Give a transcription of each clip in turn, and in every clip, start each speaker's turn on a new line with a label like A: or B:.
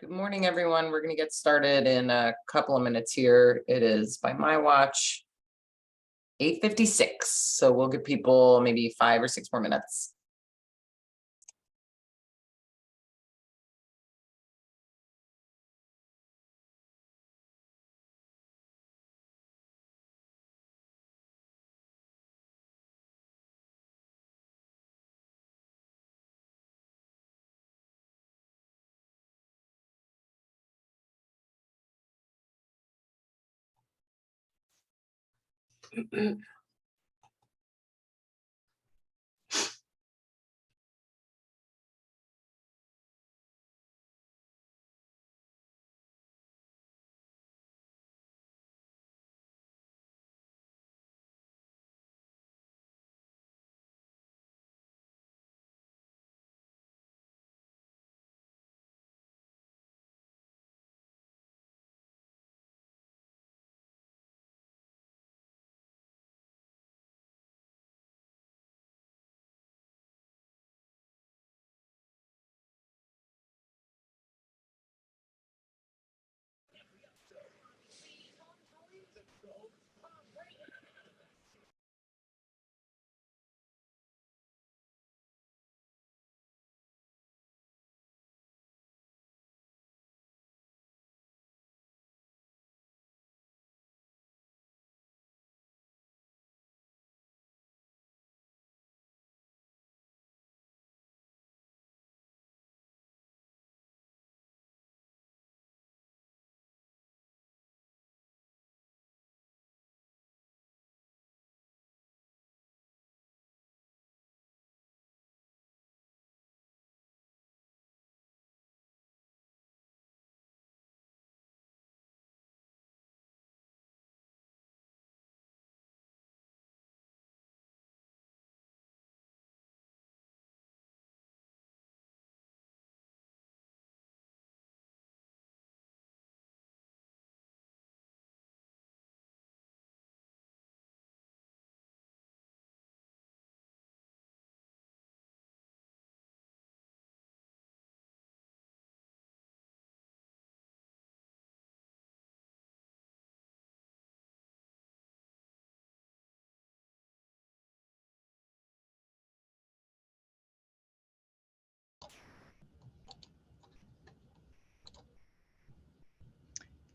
A: Good morning, everyone. We're going to get started in a couple of minutes here. It is, by my watch, 8:56. So we'll give people maybe 5 or 6 more minutes.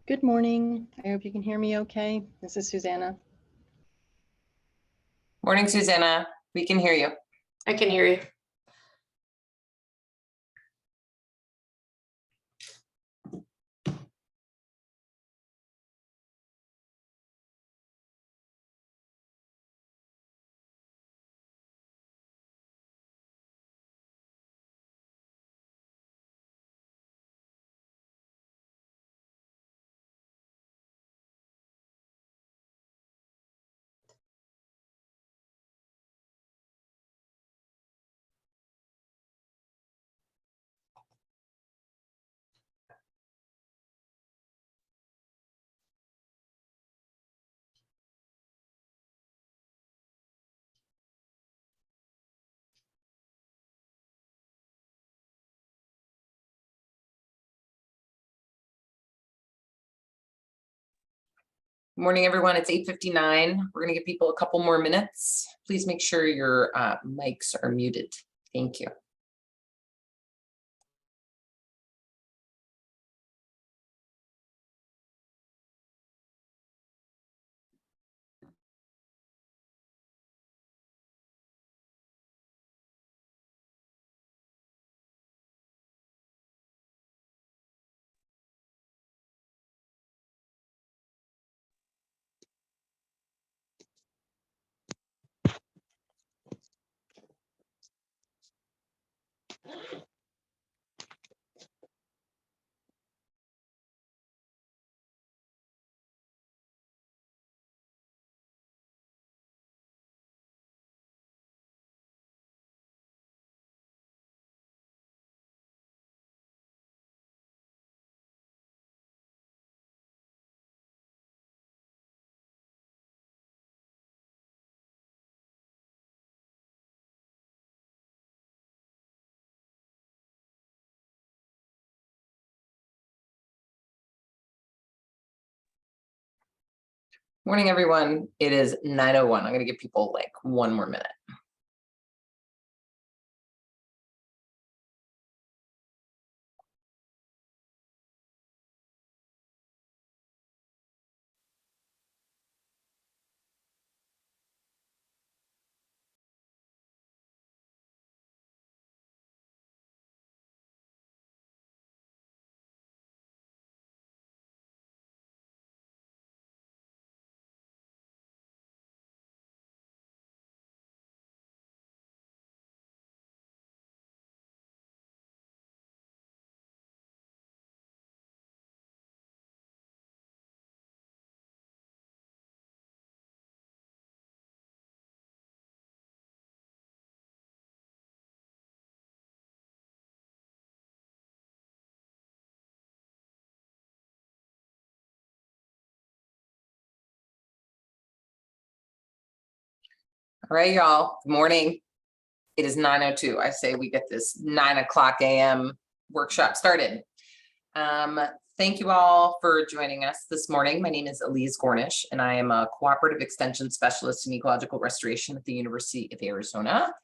B: Good morning. I hope you can hear me okay. This is Susanna.
A: Morning, Susanna. We can hear you.
C: I can hear you.
A: Morning, everyone. It's 8:59. We're going to give people a couple more minutes. Please make sure your mics are muted. Thank you. Morning, everyone. It is 9:01. I'm going to give people like one more minute. All right, y'all. Good morning. It is 9:02. I say we get this 9 o'clock a.m. workshop started. Thank you all for joining us this morning. My name is Elise Gornish, and I am a cooperative extension specialist in ecological restoration at the University of Arizona.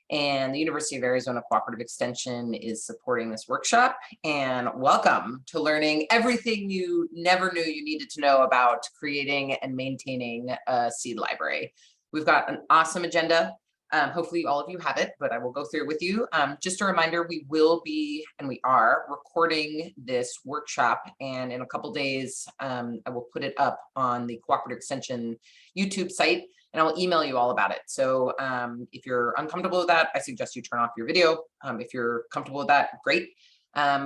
A: And the University of Arizona Cooperative Extension is supporting this workshop. And welcome to learning everything you never knew you needed to know about creating and maintaining a seed library. We've got an awesome agenda. Hopefully all of you have it, but I will go through it with you. Just a reminder, we will be, and we are, recording this workshop, and in a couple days, I will put it up on the Cooperative Extension YouTube site, and I will email you all about it. So if you're uncomfortable with that, I suggest you turn off your video. If you're comfortable with that, great.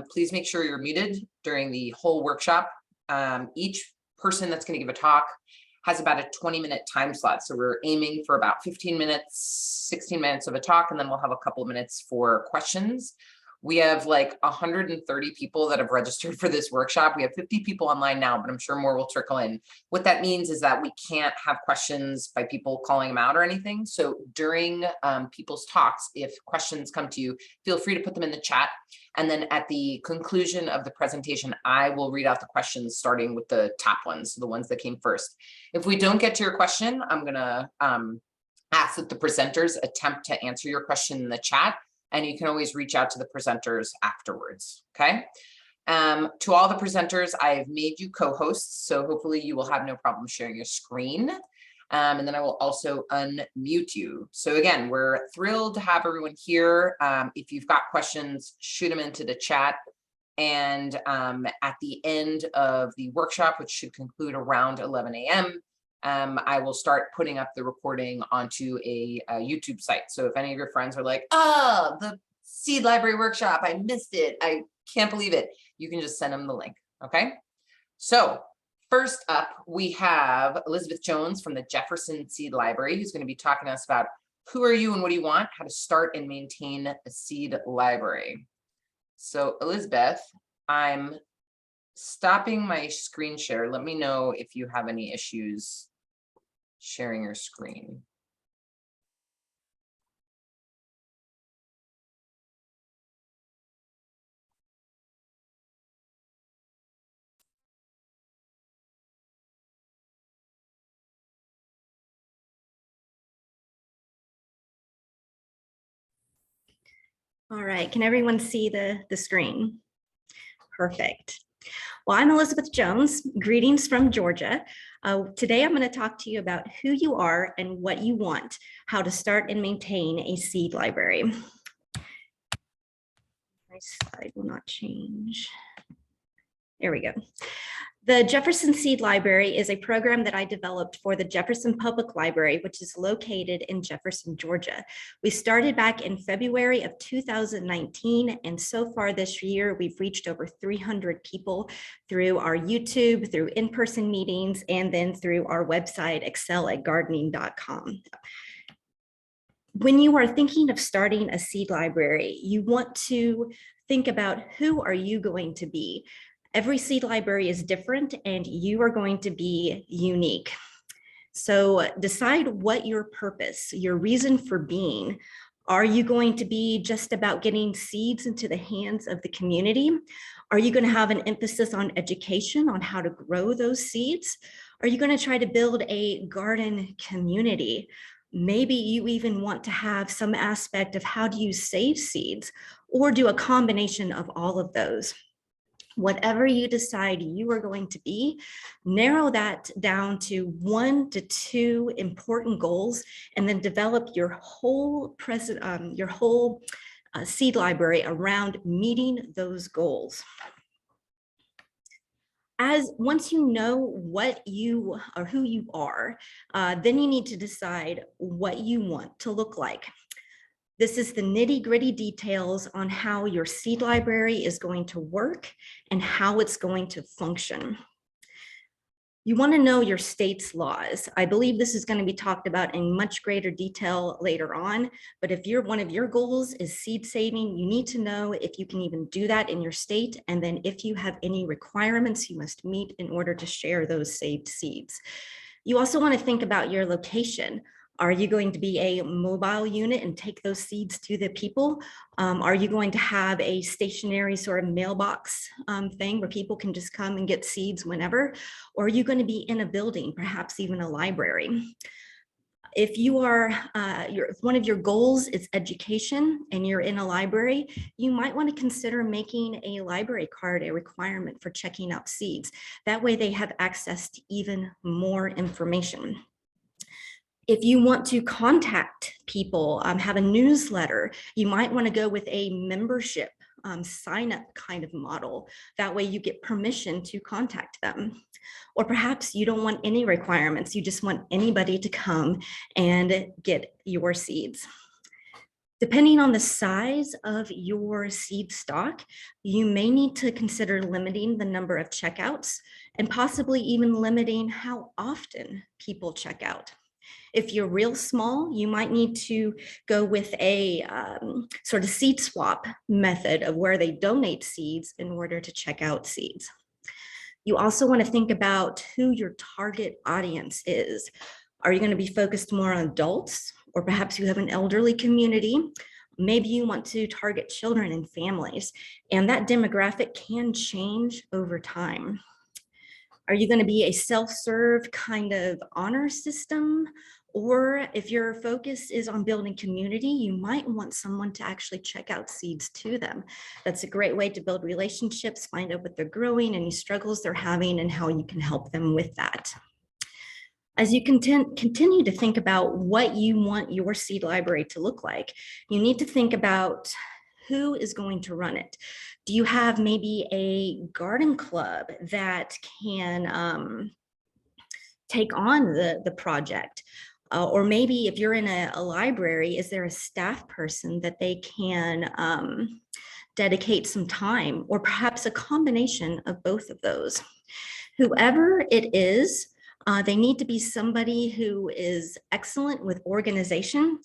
A: Please make sure you're muted during the whole workshop. Each person that's going to give a talk has about a 20-minute time slot. So we're aiming for about 15 minutes, 16 minutes of a talk, and then we'll have a couple of minutes for questions. We have like 130 people that have registered for this workshop. We have 50 people online now, but I'm sure more will trickle in. What that means is that we can't have questions by people calling them out or anything. So during people's talks, if questions come to you, feel free to put them in the chat. And then at the conclusion of the presentation, I will read out the questions starting with the top ones, so the ones that came first. If we don't get to your question, I'm gonna ask that the presenters attempt to answer your question in the chat. And you can always reach out to the presenters afterwards, okay? To all the presenters, I've made you co-hosts, so hopefully you will have no problem sharing your screen. And then I will also unmute you. So again, we're thrilled to have everyone here. If you've got questions, shoot them into the chat. And at the end of the workshop, which should conclude around 11 a.m., I will start putting up the recording onto a YouTube site. So if any of your friends are like, oh, the seed library workshop, I missed it, I can't believe it, you can just send them the link, okay? So first up, we have Elizabeth Jones from the Jefferson Seed Library, who's going to be talking to us about who are you and what do you want, how to start and maintain a seed library. So Elizabeth, I'm stopping my screen share. Let me know if you have any issues sharing your screen.
C: All right, can everyone see the screen? Perfect. Well, I'm Elizabeth Jones. Greetings from Georgia. Today, I'm going to talk to you about who you are and what you want, how to start and maintain a seed library. My slide will not change. There we go. The Jefferson Seed Library is a program that I developed for the Jefferson Public Library, which is located in Jefferson, Georgia. We started back in February of 2019, and so far this year, we've reached over 300 people through our YouTube, through in-person meetings, and then through our website, excel@gardening.com. When you are thinking of starting a seed library, you want to think about who are you going to be. Every seed library is different and you are going to be unique. So decide what your purpose, your reason for being. Are you going to be just about getting seeds into the hands of the community? Are you going to have an emphasis on education on how to grow those seeds? Are you going to try to build a garden community? Maybe you even want to have some aspect of how do you save seeds, or do a combination of all of those. Whatever you decide you are going to be, narrow that down to 1 to 2 important goals, and then develop your whole seed library around meeting those goals. Once you know what you or who you are, then you need to decide what you want to look like. This is the nitty-gritty details on how your seed library is going to work and how it's going to function. You want to know your state's laws. I believe this is going to be talked about in much greater detail later on, but if one of your goals is seed saving, you need to know if you can even do that in your state, and then if you have any requirements you must meet in order to share those saved seeds. You also want to think about your location. Are you going to be a mobile unit and take those seeds to the people? Are you going to have a stationary sort of mailbox thing where people can just come and get seeds whenever? Or are you going to be in a building, perhaps even a library? If you are, if one of your goals is education and you're in a library, you might want to consider making a library card a requirement for checking out seeds. That way they have access to even more information. If you want to contact people, have a newsletter, you might want to go with a membership sign up kind of model. That way you get permission to contact them. Or perhaps you don't want any requirements. You just want anybody to come and get your seeds. Depending on the size of your seed stock, you may need to consider limiting the number of checkouts and possibly even limiting how often people check out. If you're real small, you might need to go with a sort of seed swap method of where they donate seeds in order to check out seeds. You also want to think about who your target audience is. Are you going to be focused more on adults, or perhaps you have an elderly community? Maybe you want to target children and families, and that demographic can change over time. Are you going to be a self-serve kind of honor system? Or if your focus is on building community, you might want someone to actually check out seeds to them. That's a great way to build relationships, find out what they're growing, any struggles they're having, and how you can help them with that. As you continue to think about what you want your seed library to look like, you need to think about who is going to run it. Do you have maybe a garden club that can take on the project? Or maybe if you're in a library, is there a staff person that they can dedicate some time, or perhaps a combination of both of those? Whoever it is, they need to be somebody who is excellent with organization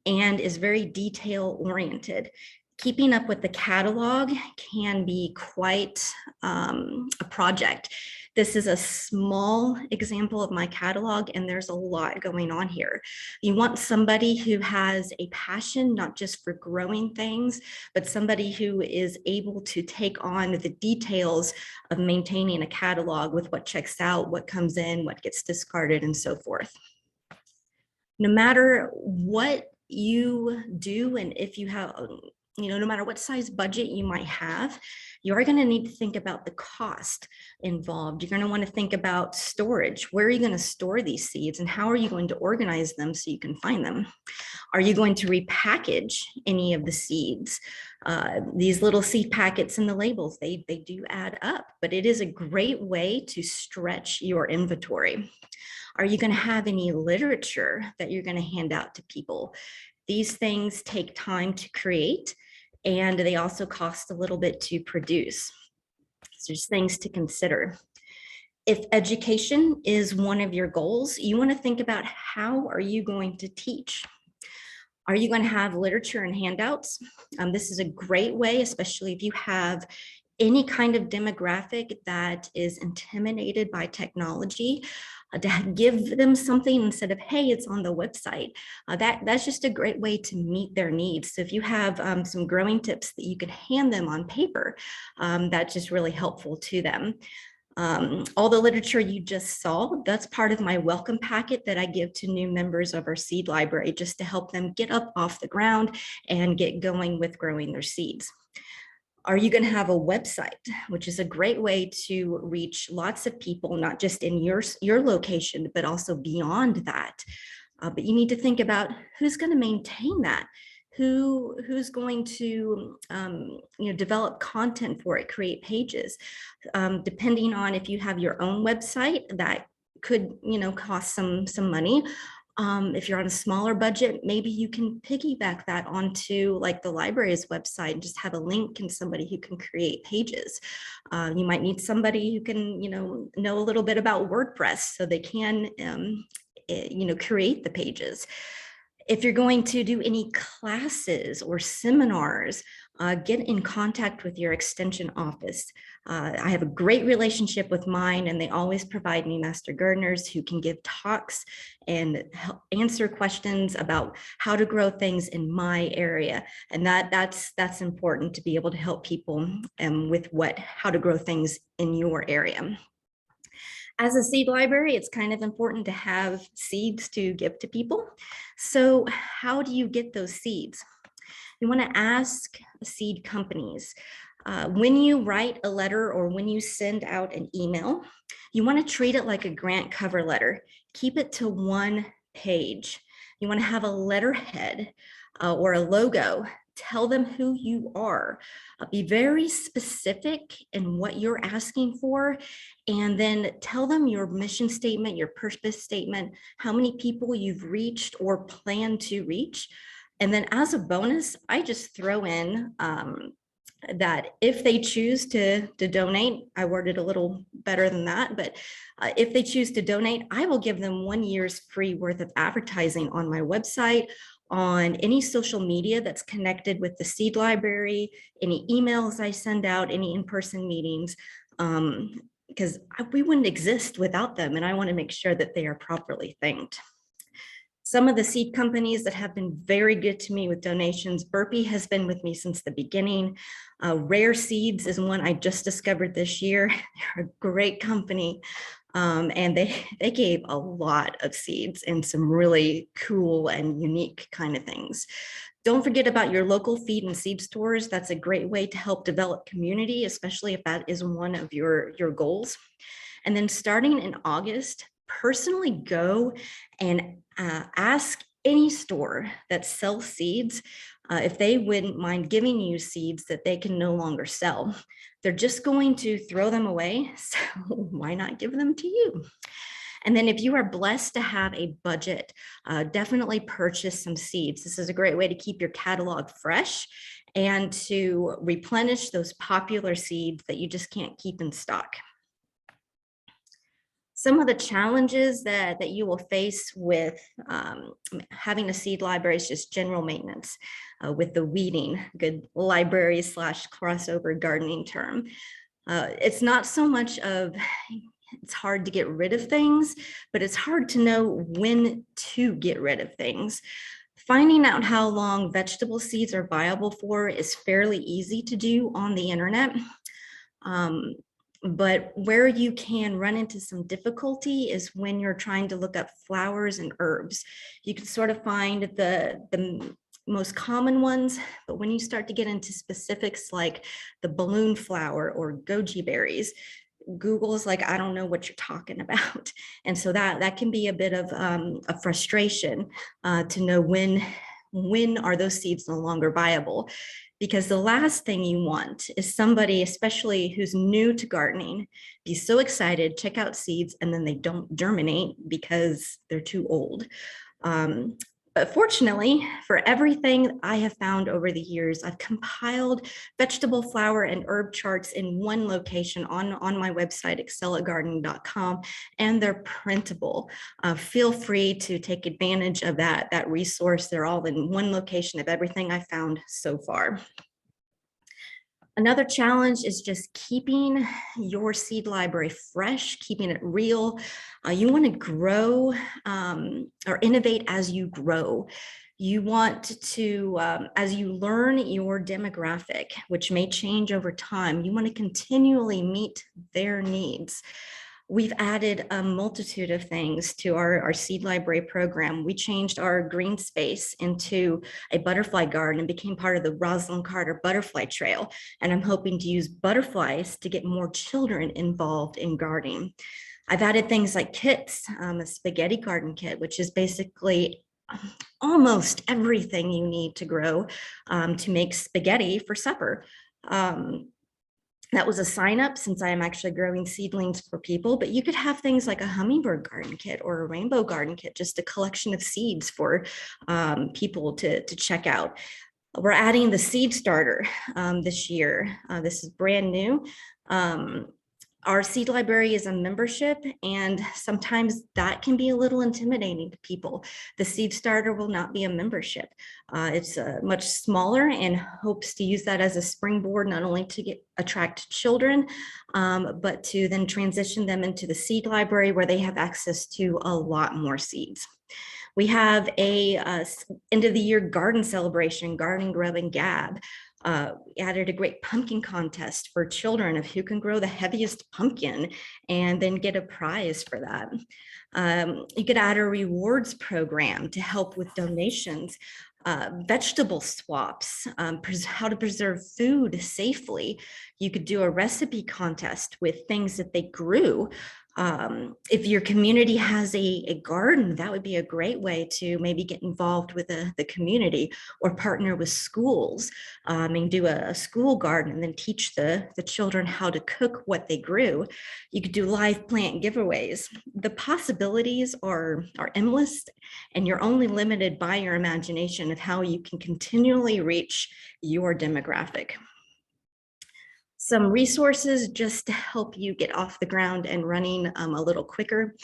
C: and is very detail oriented. Keeping up with the catalog can be quite a project. This is a small example of my catalog, and there's a lot going on here. You want somebody who has a passion, not just for growing things, but somebody who is able to take on the details of maintaining a catalog with what checks out, what comes in, what gets discarded, and so forth. No matter what you do, and if you have, no matter what size budget you might have, you are going to need to think about the cost involved. You're going to want to think about storage. Where are you going to store these seeds, and how are you going to organize them so you can find them? Are you going to repackage any of the seeds? These little seed packets and the labels, they do add up, but it is a great way to stretch your inventory. Are you going to have any literature that you're going to hand out to people? These things take time to create, and they also cost a little bit to produce. So there's things to consider. If education is one of your goals, you want to think about how are you going to teach? Are you going to have literature and handouts? This is a great way, especially if you have any kind of demographic that is intimidated by technology, to give them something instead of, hey, it's on the website. That's just a great way to meet their needs. So if you have some growing tips that you could hand them on paper, that's just really helpful to them. All the literature you just saw, that's part of my welcome packet that I give to new members of our seed library, just to help them get up off the ground and get going with growing their seeds. Are you going to have a website, which is a great way to reach lots of people, not just in your location, but also beyond that. But you need to think about who's going to maintain that, who's going to develop content for it, create pages. Depending on if you have your own website, that could cost some money. If you're on a smaller budget, maybe you can piggyback that onto like the library's website and just have a link and somebody who can create pages. You might need somebody who can, know a little bit about WordPress so they can, create the pages. If you're going to do any classes or seminars, get in contact with your extension office. I have a great relationship with mine, and they always provide me master gardeners who can give talks and help answer questions about how to grow things in my area. And that's important to be able to help people with how to grow things in your area. As a seed library, it's kind of important to have seeds to give to people. So how do you get those seeds? You want to ask seed companies. When you write a letter or when you send out an email, you want to treat it like a grant cover letter. Keep it to one page. You want to have a letterhead or a logo. Tell them who you are. Be very specific in what you're asking for, and then tell them your mission statement, your purpose statement, how many people you've reached or plan to reach. And then as a bonus, I just throw in that if they choose to donate, I worded a little better than that, but if they choose to donate, I will give them 1 year's free worth of advertising on my website, on any social media that's connected with the seed library, any emails I send out, any in-person meetings, because we wouldn't exist without them, and I want to make sure that they are properly thanked. Some of the seed companies that have been very good to me with donations, Burpee has been with me since the beginning. Rare Seeds is one I just discovered this year. They're a great company. And they gave a lot of seeds and some really cool and unique kind of things. Don't forget about your local feed and seed stores. That's a great way to help develop community, especially if that is one of your goals. And then starting in August, personally go and ask any store that sells seeds if they wouldn't mind giving you seeds that they can no longer sell. They're just going to throw them away, so why not give them to you? And then if you are blessed to have a budget, definitely purchase some seeds. This is a great way to keep your catalog fresh and to replenish those popular seeds that you just can't keep in stock. Some of the challenges that you will face with having a seed library is just general maintenance with the weeding, good library / crossover gardening term. It's not so much of, it's hard to get rid of things, but it's hard to know when to get rid of things. Finding out how long vegetable seeds are viable for is fairly easy to do on the internet. But where you can run into some difficulty is when you're trying to look up flowers and herbs. You can sort of find the most common ones, but when you start to get into specifics like the balloon flower or goji berries, Google's like, I don't know what you're talking about. And so that can be a bit of a frustration to know when are those seeds no longer viable. Because the last thing you want is somebody, especially who's new to gardening, be so excited, check out seeds, and then they don't germinate because they're too old. But fortunately, for everything I have found over the years, I've compiled vegetable, flower, and herb charts in one location on my website, excelatgardening.com, and they're printable. Feel free to take advantage of that resource. They're all in one location of everything I found so far. Another challenge is just keeping your seed library fresh, keeping it real. You want to grow or innovate as you grow. You want to, as you learn your demographic, which may change over time, you want to continually meet their needs. We've added a multitude of things to our seed library program. We changed our green space into a butterfly garden and became part of the Rosalind Carter Butterfly Trail. And I'm hoping to use butterflies to get more children involved in gardening. I've added things like kits, a spaghetti garden kit, which is basically almost everything you need to grow to make spaghetti for supper. That was a sign up since I am actually growing seedlings for people, but you could have things like a hummingbird garden kit or a rainbow garden kit, just a collection of seeds for people to check out. We're adding the seed starter this year. This is brand new. Our seed library is a membership, and sometimes that can be a little intimidating to people. The seed starter will not be a membership. It's much smaller and hopes to use that as a springboard, not only to attract children, but to then transition them into the seed library where they have access to a lot more seeds. We have a end of the year garden celebration, Garden Grub and Gab. We added a great pumpkin contest for children of who can grow the heaviest pumpkin and then get a prize for that. You could add a rewards program to help with donations, vegetable swaps, how to preserve food safely. You could do a recipe contest with things that they grew. If your community has a garden, that would be a great way to maybe get involved with the community or partner with schools and do a school garden and then teach the children how to cook what they grew. You could do live plant giveaways. The possibilities are endless, and you're only limited by your imagination of how you can continually reach your demographic. Some resources just to help you get off the ground and running a little quicker.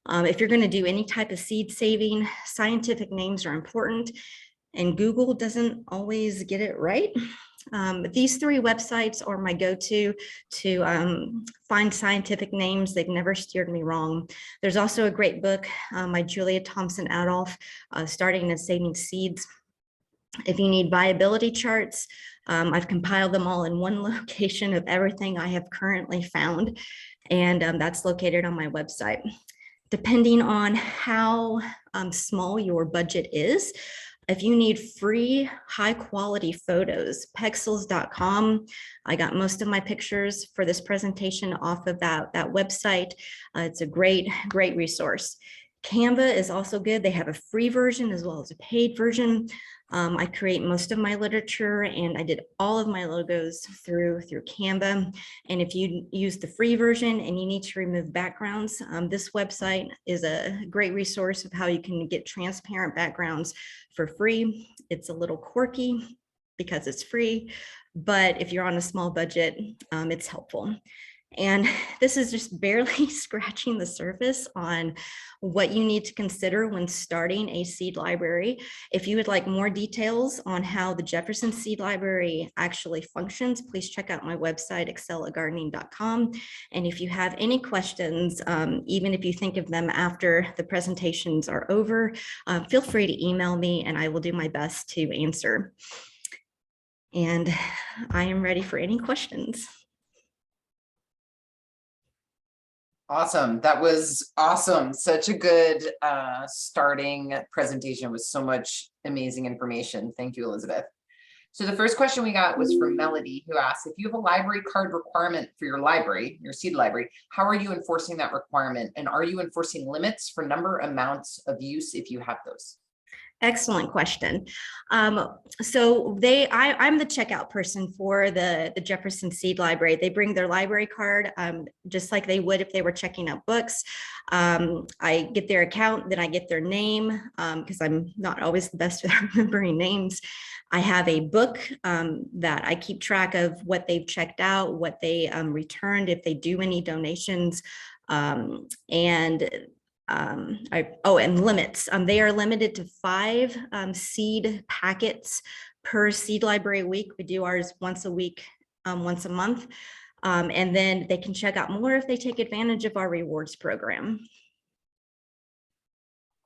C: If you're going to do any type of seed saving, scientific names are important, and Google doesn't always get it right. These three websites are my go-to to find scientific names. They've never steered me wrong. There's also a great book by Julia Thompson Adolph, Starting and Saving Seeds. If you need viability charts, I've compiled them all in one location of everything I have currently found, and that's located on my website. Depending on how small your budget is, if you need free, high quality photos, pexels.com. I got most of my pictures for this presentation off of that website. It's a great resource. Canva is also good. They have a free version as well as a paid version. I create most of my literature, and I did all of my logos through Canva. And if you use the free version and you need to remove backgrounds, this website is a great resource of how you can get transparent backgrounds for free. It's a little quirky because it's free, but if you're on a small budget, it's helpful. And this is just barely scratching the surface on what you need to consider when starting a seed library. If you would like more details on how the Jefferson Seed Library actually functions, please check out my website, excel@gardening.com. And if you have any questions, even if you think of them after the presentations are over, feel free to email me and I will do my best to answer. And I am ready for any questions.
A: Awesome. That was awesome. Such a good starting presentation with so much amazing information. Thank you, Elizabeth. So the first question we got was from Melody, who asked, if you have a library card requirement for your library, your seed library, how are you enforcing that requirement? And are you enforcing limits for number, amounts of use if you have those?
C: Excellent question. So I'm the checkout person for the Jefferson Seed Library. They bring their library card just like they would if they were checking out books. I get their account, then I get their name because I'm not always the best at remembering names. I have a book that I keep track of what they've checked out, what they returned, if they do any donations, and limits. They are limited to 5 seed packets per seed library week. We do ours once a week, once a month. And then they can check out more if they take advantage of our rewards program.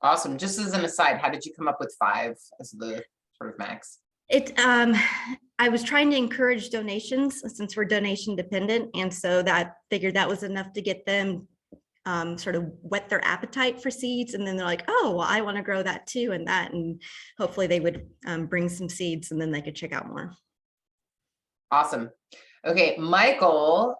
A: Awesome. Just as an aside, how did you come up with 5 as the sort of max?
C: I was trying to encourage donations since we're donation dependent. And so that figured that was enough to get them sort of whet their appetite for seeds. And then they're like, oh, well, I want to grow that too and that. And hopefully they would bring some seeds and then they could check out more.
A: Awesome. Okay, Michael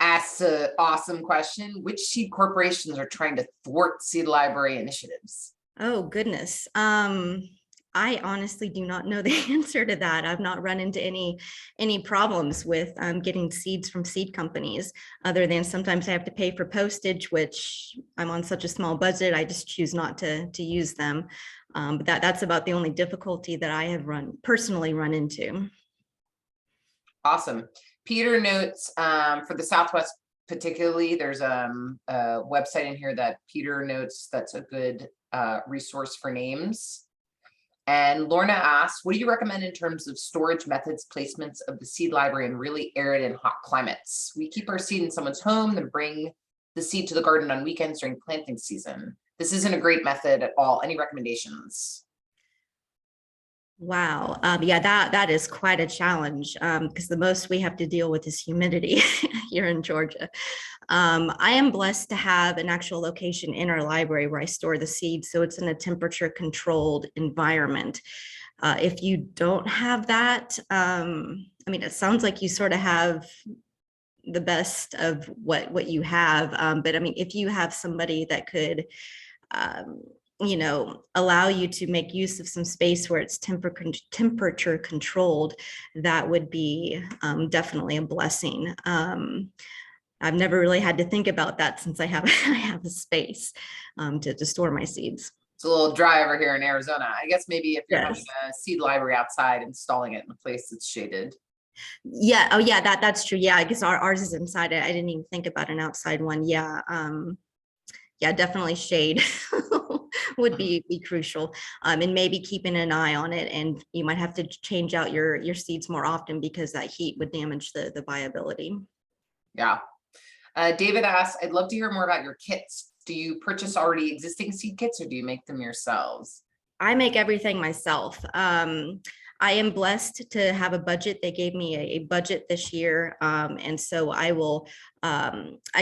A: asks an awesome question. Which seed corporations are trying to thwart seed library initiatives?
C: Oh, goodness. I honestly do not know the answer to that. I've not run into any problems with getting seeds from seed companies, other than sometimes I have to pay for postage, which I'm on such a small budget, I just choose not to use them. But that's about the only difficulty that I have personally run into.
A: Awesome. Peter notes for the Southwest particularly, there's a website in here that Peter notes that's a good resource for names. And Lorna asks, what do you recommend in terms of storage methods, placements of the seed library in really arid and hot climates? We keep our seed in someone's home, then bring the seed to the garden on weekends during planting season. This isn't a great method at all. Any recommendations?
C: Wow. Yeah, that is quite a challenge because the most we have to deal with is humidity here in Georgia. I am blessed to have an actual location in our library where I store the seeds, so it's in a temperature controlled environment. If you don't have that, I mean, it sounds like you sort of have the best of what you have, but I mean, if you have somebody that could allow you to make use of some space where it's temperature controlled, that would be definitely a blessing. I've never really had to think about that since I have a space to store my seeds.
A: It's a little dry over here in Arizona. I guess maybe if you're
C: Yes.
A: having a seed library outside, installing it in a place that's shaded.
C: Yeah. Oh, yeah. That's true. Yeah. I guess ours is inside. I didn't even think about an outside one. Yeah. Yeah. Definitely shade would be crucial, and maybe keeping an eye on it. And you might have to change out your seeds more often because that heat would damage the viability.
A: Yeah. David asks, I'd love to hear more about your kits. Do you purchase already existing seed kits or do you make them yourselves?
C: I make everything myself. I am blessed to have a budget. They gave me a budget this year. And so I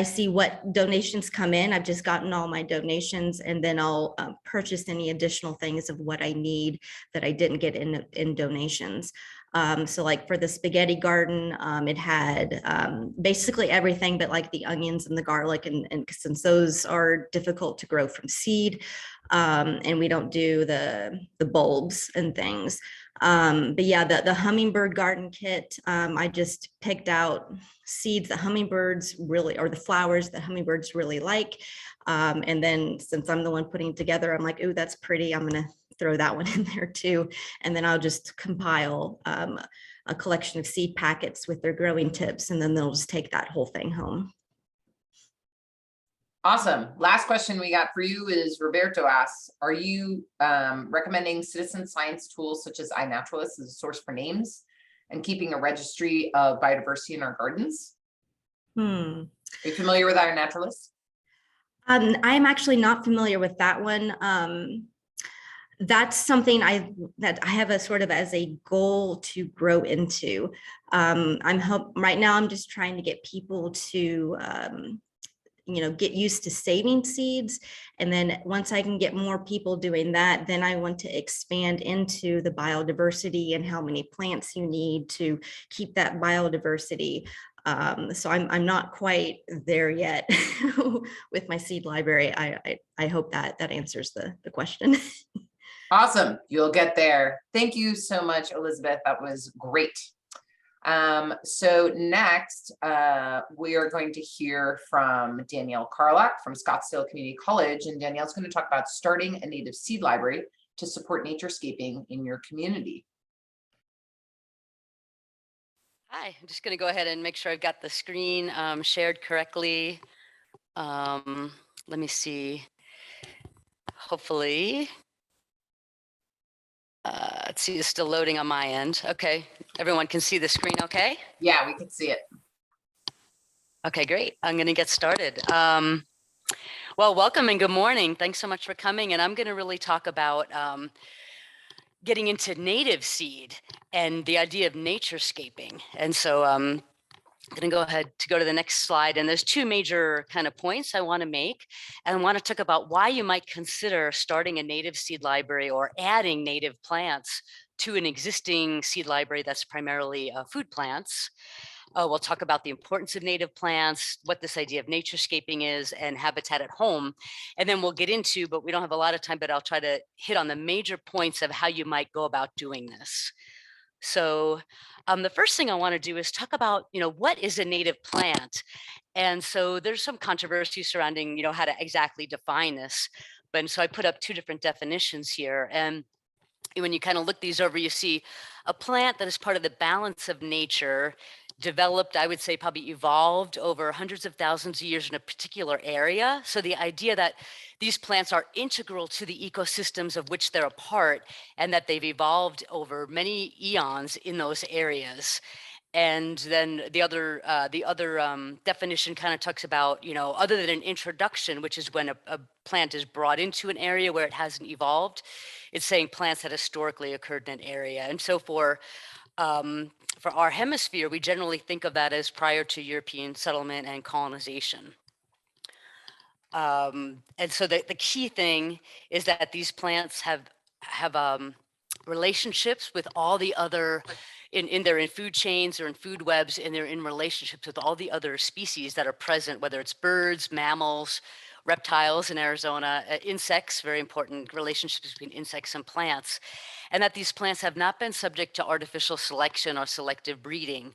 C: see what donations come in. I've just gotten all my donations, and then I'll purchase any additional things of what I need that I didn't get in donations. So like for the spaghetti garden, it had basically everything but like the onions and the garlic, and since those are difficult to grow from seed, and we don't do the bulbs and things. But yeah, the hummingbird garden kit, I just picked out seeds that hummingbirds really, or the flowers that hummingbirds really like. And then since I'm the one putting it together, I'm like, ooh, that's pretty. I'm going to throw that one in there too. And then I'll just compile a collection of seed packets with their growing tips, and then they'll just take that whole thing home.
A: Awesome. Last question we got for you is Roberto asks, are you recommending citizen science tools such as iNaturalist as a source for names and keeping a registry of biodiversity in our gardens? Are you familiar with iNaturalist?
C: I'm actually not familiar with that one. That's something that I have a sort of as a goal to grow into. Right now I'm just trying to get people to get used to saving seeds. And then once I can get more people doing that, then I want to expand into the biodiversity and how many plants you need to keep that biodiversity. So I'm not quite there yet with my seed library. I hope that answers the question.
A: Awesome. You'll get there. Thank you so much, Elizabeth. That was great. So next, we are going to hear from Danielle Carlock from Scottsdale Community College, and Danielle's going to talk about starting a native seed library to support naturescaping in your community.
D: Hi, I'm just going to go ahead and make sure I've got the screen shared correctly. Let me see. Hopefully. Let's see, it's still loading on my end. Okay, everyone can see the screen okay?
A: Yeah, we can see it.
D: Okay, great. I'm going to get started. Well, welcome and good morning. Thanks so much for coming. And I'm going to really talk about getting into native seed and the idea of naturescaping. And so I'm going to go ahead to go to the next slide. And there's two major kind of points I want to make. And I want to talk about why you might consider starting a native seed library or adding native plants to an existing seed library that's primarily food plants. We'll talk about the importance of native plants, what this idea of naturescaping is, and habitat at home. And then we'll get into, but we don't have a lot of time, but I'll try to hit on the major points of how you might go about doing this. So the first thing I want to do is talk about, what is a native plant? And so there's some controversy surrounding, how to exactly define this. But so I put up two different definitions here. And when you kind of look these over, you see a plant that is part of the balance of nature, developed, I would say probably evolved over hundreds of thousands of years in a particular area. So the idea that these plants are integral to the ecosystems of which they're a part, and that they've evolved over many eons in those areas. And then the other definition kind of talks about, other than an introduction, which is when a plant is brought into an area where it hasn't evolved, it's saying plants that historically occurred in an area. And so for our hemisphere, we generally think of that as prior to European settlement and colonization. And so the key thing is that these plants have relationships with all the other, they're in food chains or in food webs, and they're in relationships with all the other species that are present, whether it's birds, mammals, reptiles in Arizona, insects, very important relationships between insects and plants, and that these plants have not been subject to artificial selection or selective breeding.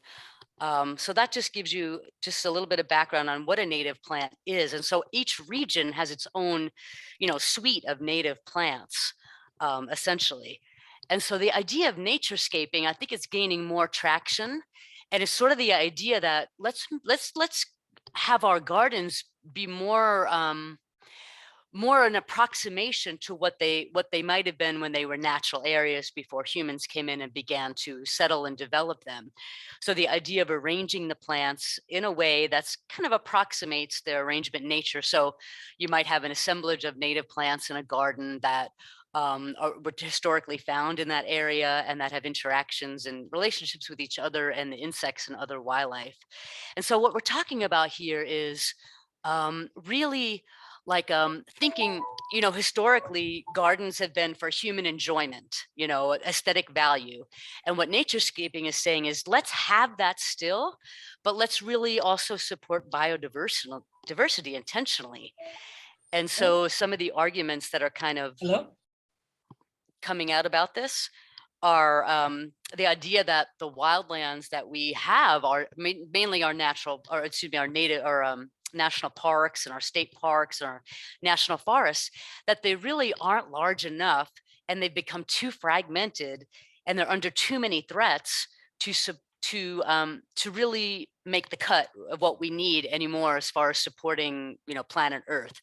D: So that just gives you just a little bit of background on what a native plant is. And so each region has its own, suite of native plants, essentially. And so the idea of naturescaping, I think it's gaining more traction. And it's sort of the idea that let's have our gardens be more an approximation to what they might have been when they were natural areas before humans came in and began to settle and develop them. So the idea of arranging the plants in a way that's kind of approximates their arrangement in nature. So you might have an assemblage of native plants in a garden that were historically found in that area and that have interactions and relationships with each other and the insects and other wildlife. And so what we're talking about here is really like thinking, historically gardens have been for human enjoyment, aesthetic value. And what naturescaping is saying is let's have that still, but let's really also support biodiversity intentionally. And so some of the arguments that are kind of coming out about this are the idea that the wildlands that we have are mainly our natural, or excuse me, our native or national parks and our state parks and our national forests, that they really aren't large enough and they've become too fragmented and they're under too many threats to really make the cut of what we need anymore as far as supporting, planet Earth.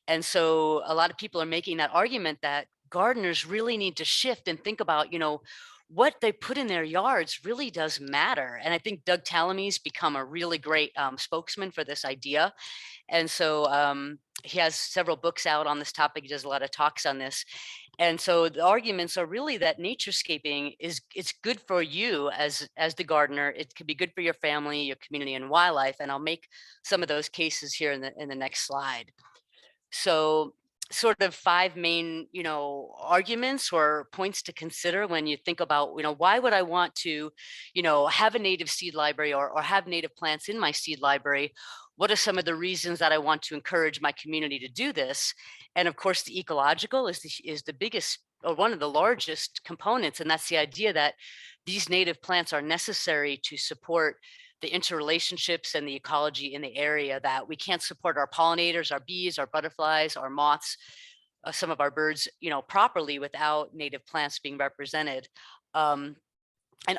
D: And so a lot of people are making that argument that gardeners really need to shift and think about, what they put in their yards really does matter. And I think Doug Tallamy's become a really great spokesman for this idea. And so he has several books out on this topic. He does a lot of talks on this. And so the arguments are really that naturescaping it's good for you as the gardener. It could be good for your family, your community, and wildlife. And I'll make some of those cases here in the next slide. So sort of five main, arguments or points to consider when you think about, why would I want to, have a native seed library or have native plants in my seed library? What are some of the reasons that I want to encourage my community to do this? And of course, the ecological is the biggest or one of the largest components. And that's the idea that these native plants are necessary to support the interrelationships and the ecology in the area, that we can't support our pollinators, our bees, our butterflies, our moths, some of our birds, properly without native plants being represented. And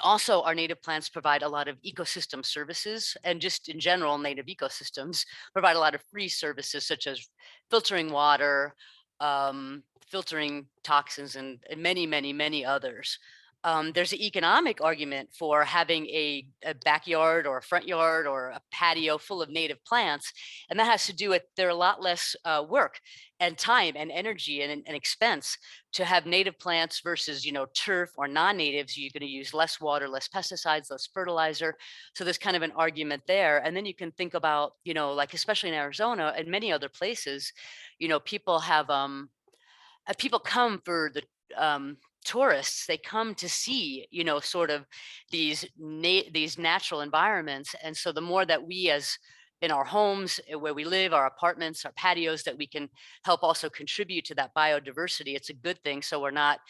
D: also our native plants provide a lot of ecosystem services, and just in general, native ecosystems provide a lot of free services such as filtering water, filtering toxins, and many, many, many others. there's an economic argument for having a backyard or a front yard or a patio full of native plants. And that has to do with there are a lot less work and time and energy and expense to have native plants versus, turf or non-natives. You're going to use less water, less pesticides, less fertilizer. So there's kind of an argument there. And then you can think about, like especially in Arizona and many other places, people have people come for the tourists. They come to see, sort of these natural environments. And so the more that we, as in our homes where we live, our apartments, our patios, that we can help also contribute to that biodiversity, it's a good thing. So we're not,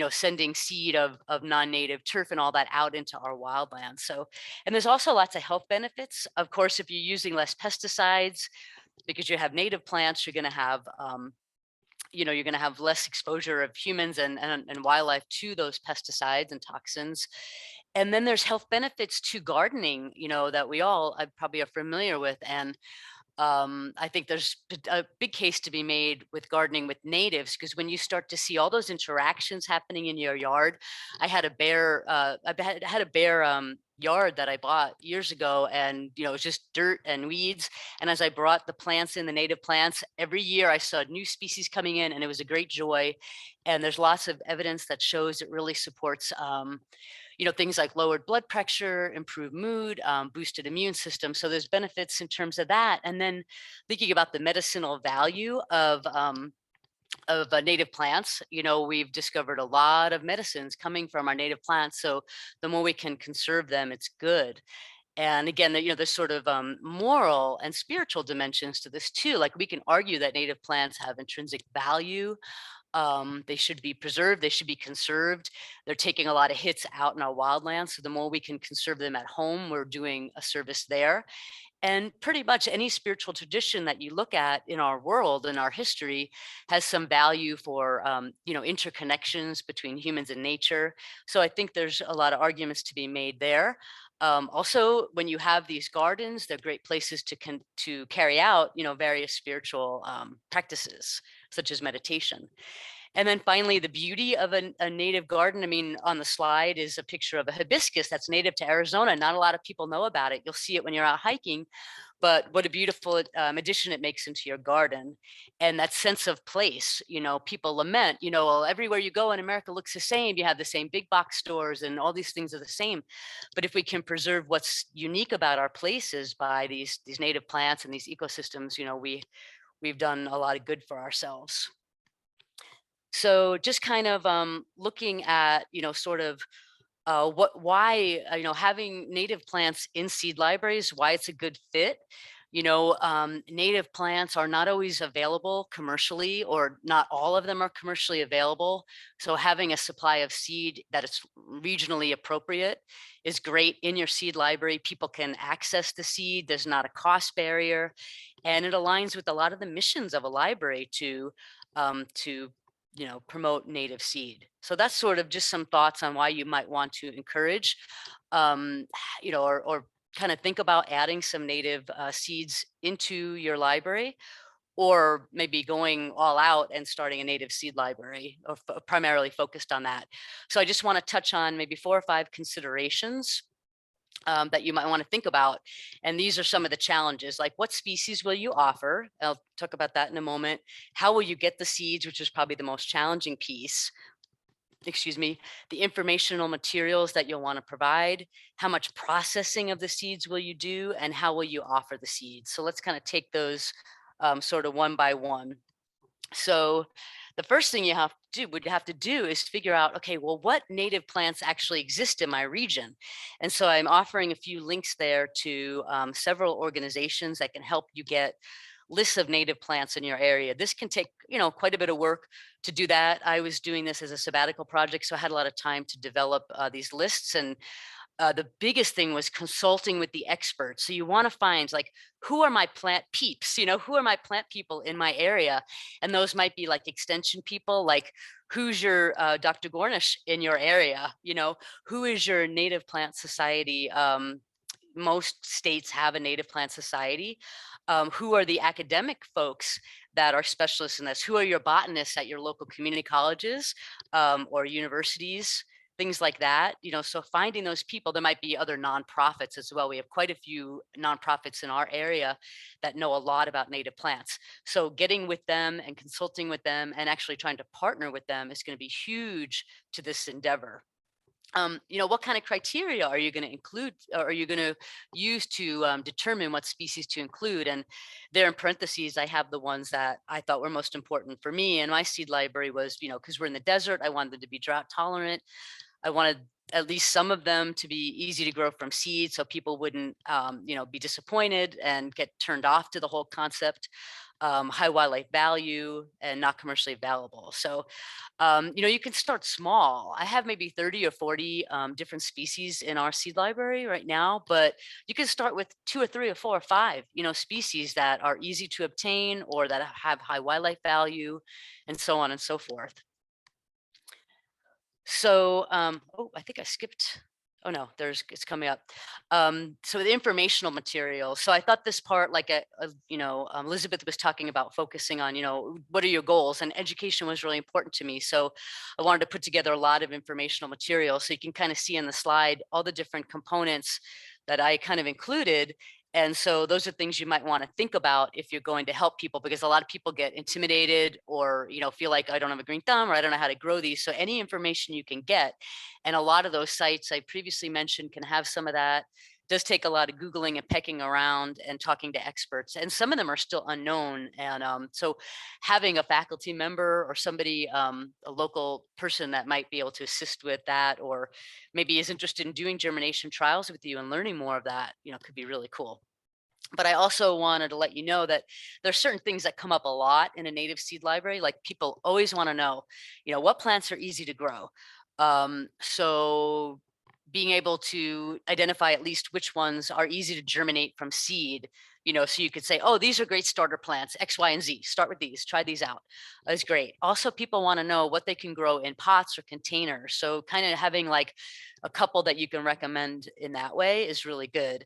D: sending seed of non-native turf and all that out into our wildlands. So, and there's also lots of health benefits. Of course, if you're using less pesticides, because you have native plants, you're going to have you're going to have less exposure of humans and wildlife to those pesticides and toxins. And then there's health benefits to gardening, that we all probably are familiar with. And I think there's a big case to be made with gardening with natives, because when you start to see all those interactions happening in your yard. I had a bear, had a bear yard that I bought years ago, and it was just dirt and weeds. And as I brought the plants in, the native plants, every year I saw new species coming in, and it was a great joy. And there's lots of evidence that shows it really supports things like lowered blood pressure, improved mood, boosted immune system. So there's benefits in terms of that. And then thinking about the medicinal value of native plants, we've discovered a lot of medicines coming from our native plants. So the more we can conserve them, it's good. And again, there's sort of moral and spiritual dimensions to this too. Like we can argue that native plants have intrinsic value. They should be preserved. They should be conserved. They're taking a lot of hits out in our wildlands. So the more we can conserve them at home, we're doing a service there. And pretty much any spiritual tradition that you look at in our world and our history has some value for, interconnections between humans and nature. So I think there's a lot of arguments to be made there. Also, when you have these gardens, they're great places to carry out, various spiritual practices, such as meditation. And then finally, the beauty of a native garden. I mean, on the slide is a picture of a hibiscus that's native to Arizona. Not a lot of people know about it. You'll see it when you're out hiking, but what a beautiful addition it makes into your garden. And that sense of place, people lament, well, everywhere you go in America looks the same. You have the same big box stores and all these things are the same. But if we can preserve what's unique about our places by these native plants and these ecosystems, we've done a lot of good for ourselves. So just kind of looking at, sort of why, having native plants in seed libraries, why it's a good fit. Native plants are not always available commercially, or not all of them are commercially available. So having a supply of seed that is regionally appropriate is great in your seed library. People can access the seed. There's not a cost barrier. And it aligns with a lot of the missions of a library to promote native seed. So that's sort of just some thoughts on why you might want to encourage, or kind of think about adding some native seeds into your library, or maybe going all out and starting a native seed library, or primarily focused on that. So I just want to touch on maybe 4 or 5 considerations that you might want to think about. And these are some of the challenges, like what species will you offer? I'll talk about that in a moment. How will you get the seeds, which is probably the most challenging piece. Excuse me, the informational materials that you'll want to provide, how much processing of the seeds will you do, and how will you offer the seeds? So let's kind of take those sort of one by one. So the first thing you have to do is figure out, okay, well, what native plants actually exist in my region? And so I'm offering a few links there to several organizations that can help you get lists of native plants in your area. This can take, quite a bit of work to do that. I was doing this as a sabbatical project, so I had a lot of time to develop these lists. And the biggest thing was consulting with the experts. So you want to find, like, who are my plant peeps? Who are my plant people in my area? And those might be like extension people, like who's your Dr. Gornish in your area? Who is your native plant society? Most states have a native plant society. Who are the academic folks that are specialists in this? Who are your botanists at your local community colleges or universities? things like that, so finding those people. There might be other nonprofits as well. We have quite a few nonprofits in our area that know a lot about native plants. So getting with them and consulting with them and actually trying to partner with them is going to be huge to this endeavor. What kind of criteria are you going to include, or are you going to use to determine what species to include? And there in parentheses, I have the ones that I thought were most important for me. And my seed library was, because we're in the desert, I wanted them to be drought tolerant. I wanted at least some of them to be easy to grow from seed, so people wouldn't, be disappointed and get turned off to the whole concept. High wildlife value and not commercially available. So, you can start small. I have maybe 30 or 40 different species in our seed library right now, but you can start with 2 or 3 or 4 or 5, species that are easy to obtain or that have high wildlife value, and so on and so forth. So, I think I skipped. Oh no, it's coming up. So the informational material. So I thought this part, like, Elizabeth was talking about focusing on, what are your goals, and education was really important to me. So I wanted to put together a lot of informational material so you can kind of see in the slide all the different components that I kind of included. And so those are things you might want to think about if you're going to help people, because a lot of people get intimidated or, feel like I don't have a green thumb, or I don't know how to grow these. So any information you can get, and a lot of those sites I previously mentioned can have some of that. It does take a lot of Googling and pecking around and talking to experts, and some of them are still unknown. And so having a faculty member or somebody, a local person that might be able to assist with that, or maybe is interested in doing germination trials with you and learning more of that, could be really cool. But I also wanted to let you know that there's certain things that come up a lot in a native seed library. Like, people always want to know, what plants are easy to grow. So being able to identify at least which ones are easy to germinate from seed, so you could say, oh, these are great starter plants, X, Y, and Z. Start with these, try these out. Is great. Also, people want to know what they can grow in pots or containers. So kind of having like a couple that you can recommend in that way is really good.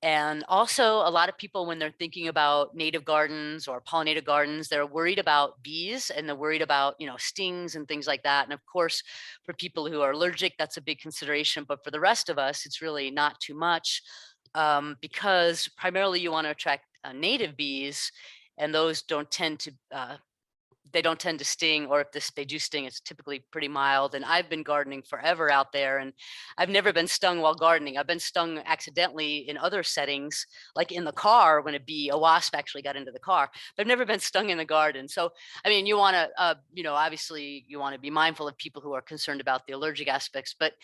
D: And also, a lot of people, when they're thinking about native gardens or pollinator gardens, they're worried about bees, and they're worried about, stings and things like that. And of course, for people who are allergic, that's a big consideration. But for the rest of us, it's really not too much, because primarily you want to attract native bees, and those don't tend to they don't tend to sting, or if they do sting, it's typically pretty mild. And I've been gardening forever out there, and I've never been stung while gardening. I've been stung accidentally in other settings, like in the car when a wasp actually got into the car. But I've never been stung in the garden. So, I mean, you want to, obviously you want to be mindful of people who are concerned about the allergic aspects, but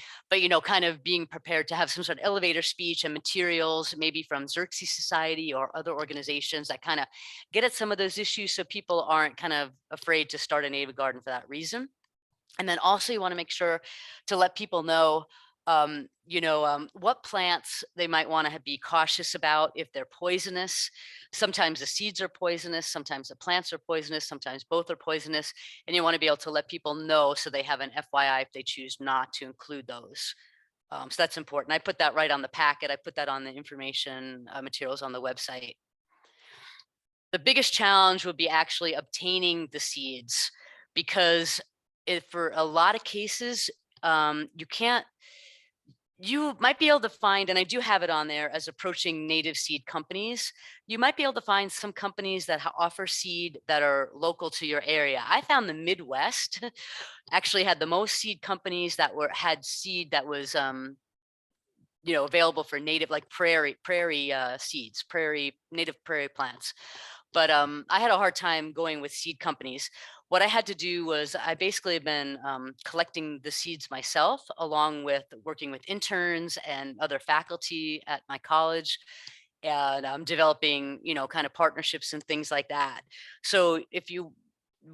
D: kind of being prepared to have some sort of elevator speech and materials, maybe from Xerxes Society or other organizations that kind of get at some of those issues, so people aren't kind of afraid to start a native garden for that reason. And then also you want to make sure to let people know, what plants they might want to be cautious about if they're poisonous. Sometimes the seeds are poisonous, sometimes the plants are poisonous, sometimes both are poisonous. And you want to be able to let people know so they have an FYI if they choose not to include those. So that's important. I put that right on the packet. I put that on the information materials on the website. The biggest challenge would be actually obtaining the seeds, because for a lot of cases, you might be able to find, and I do have it on there as approaching native seed companies, you might be able to find some companies that offer seed that are local to your area. I found the Midwest actually had the most seed companies that had seed that was available for native, like prairie seeds, native prairie plants. But I had a hard time going with seed companies. What I had to do was I basically have been collecting the seeds myself, along with working with interns and other faculty at my college, and developing, kind of partnerships and things like that. So if you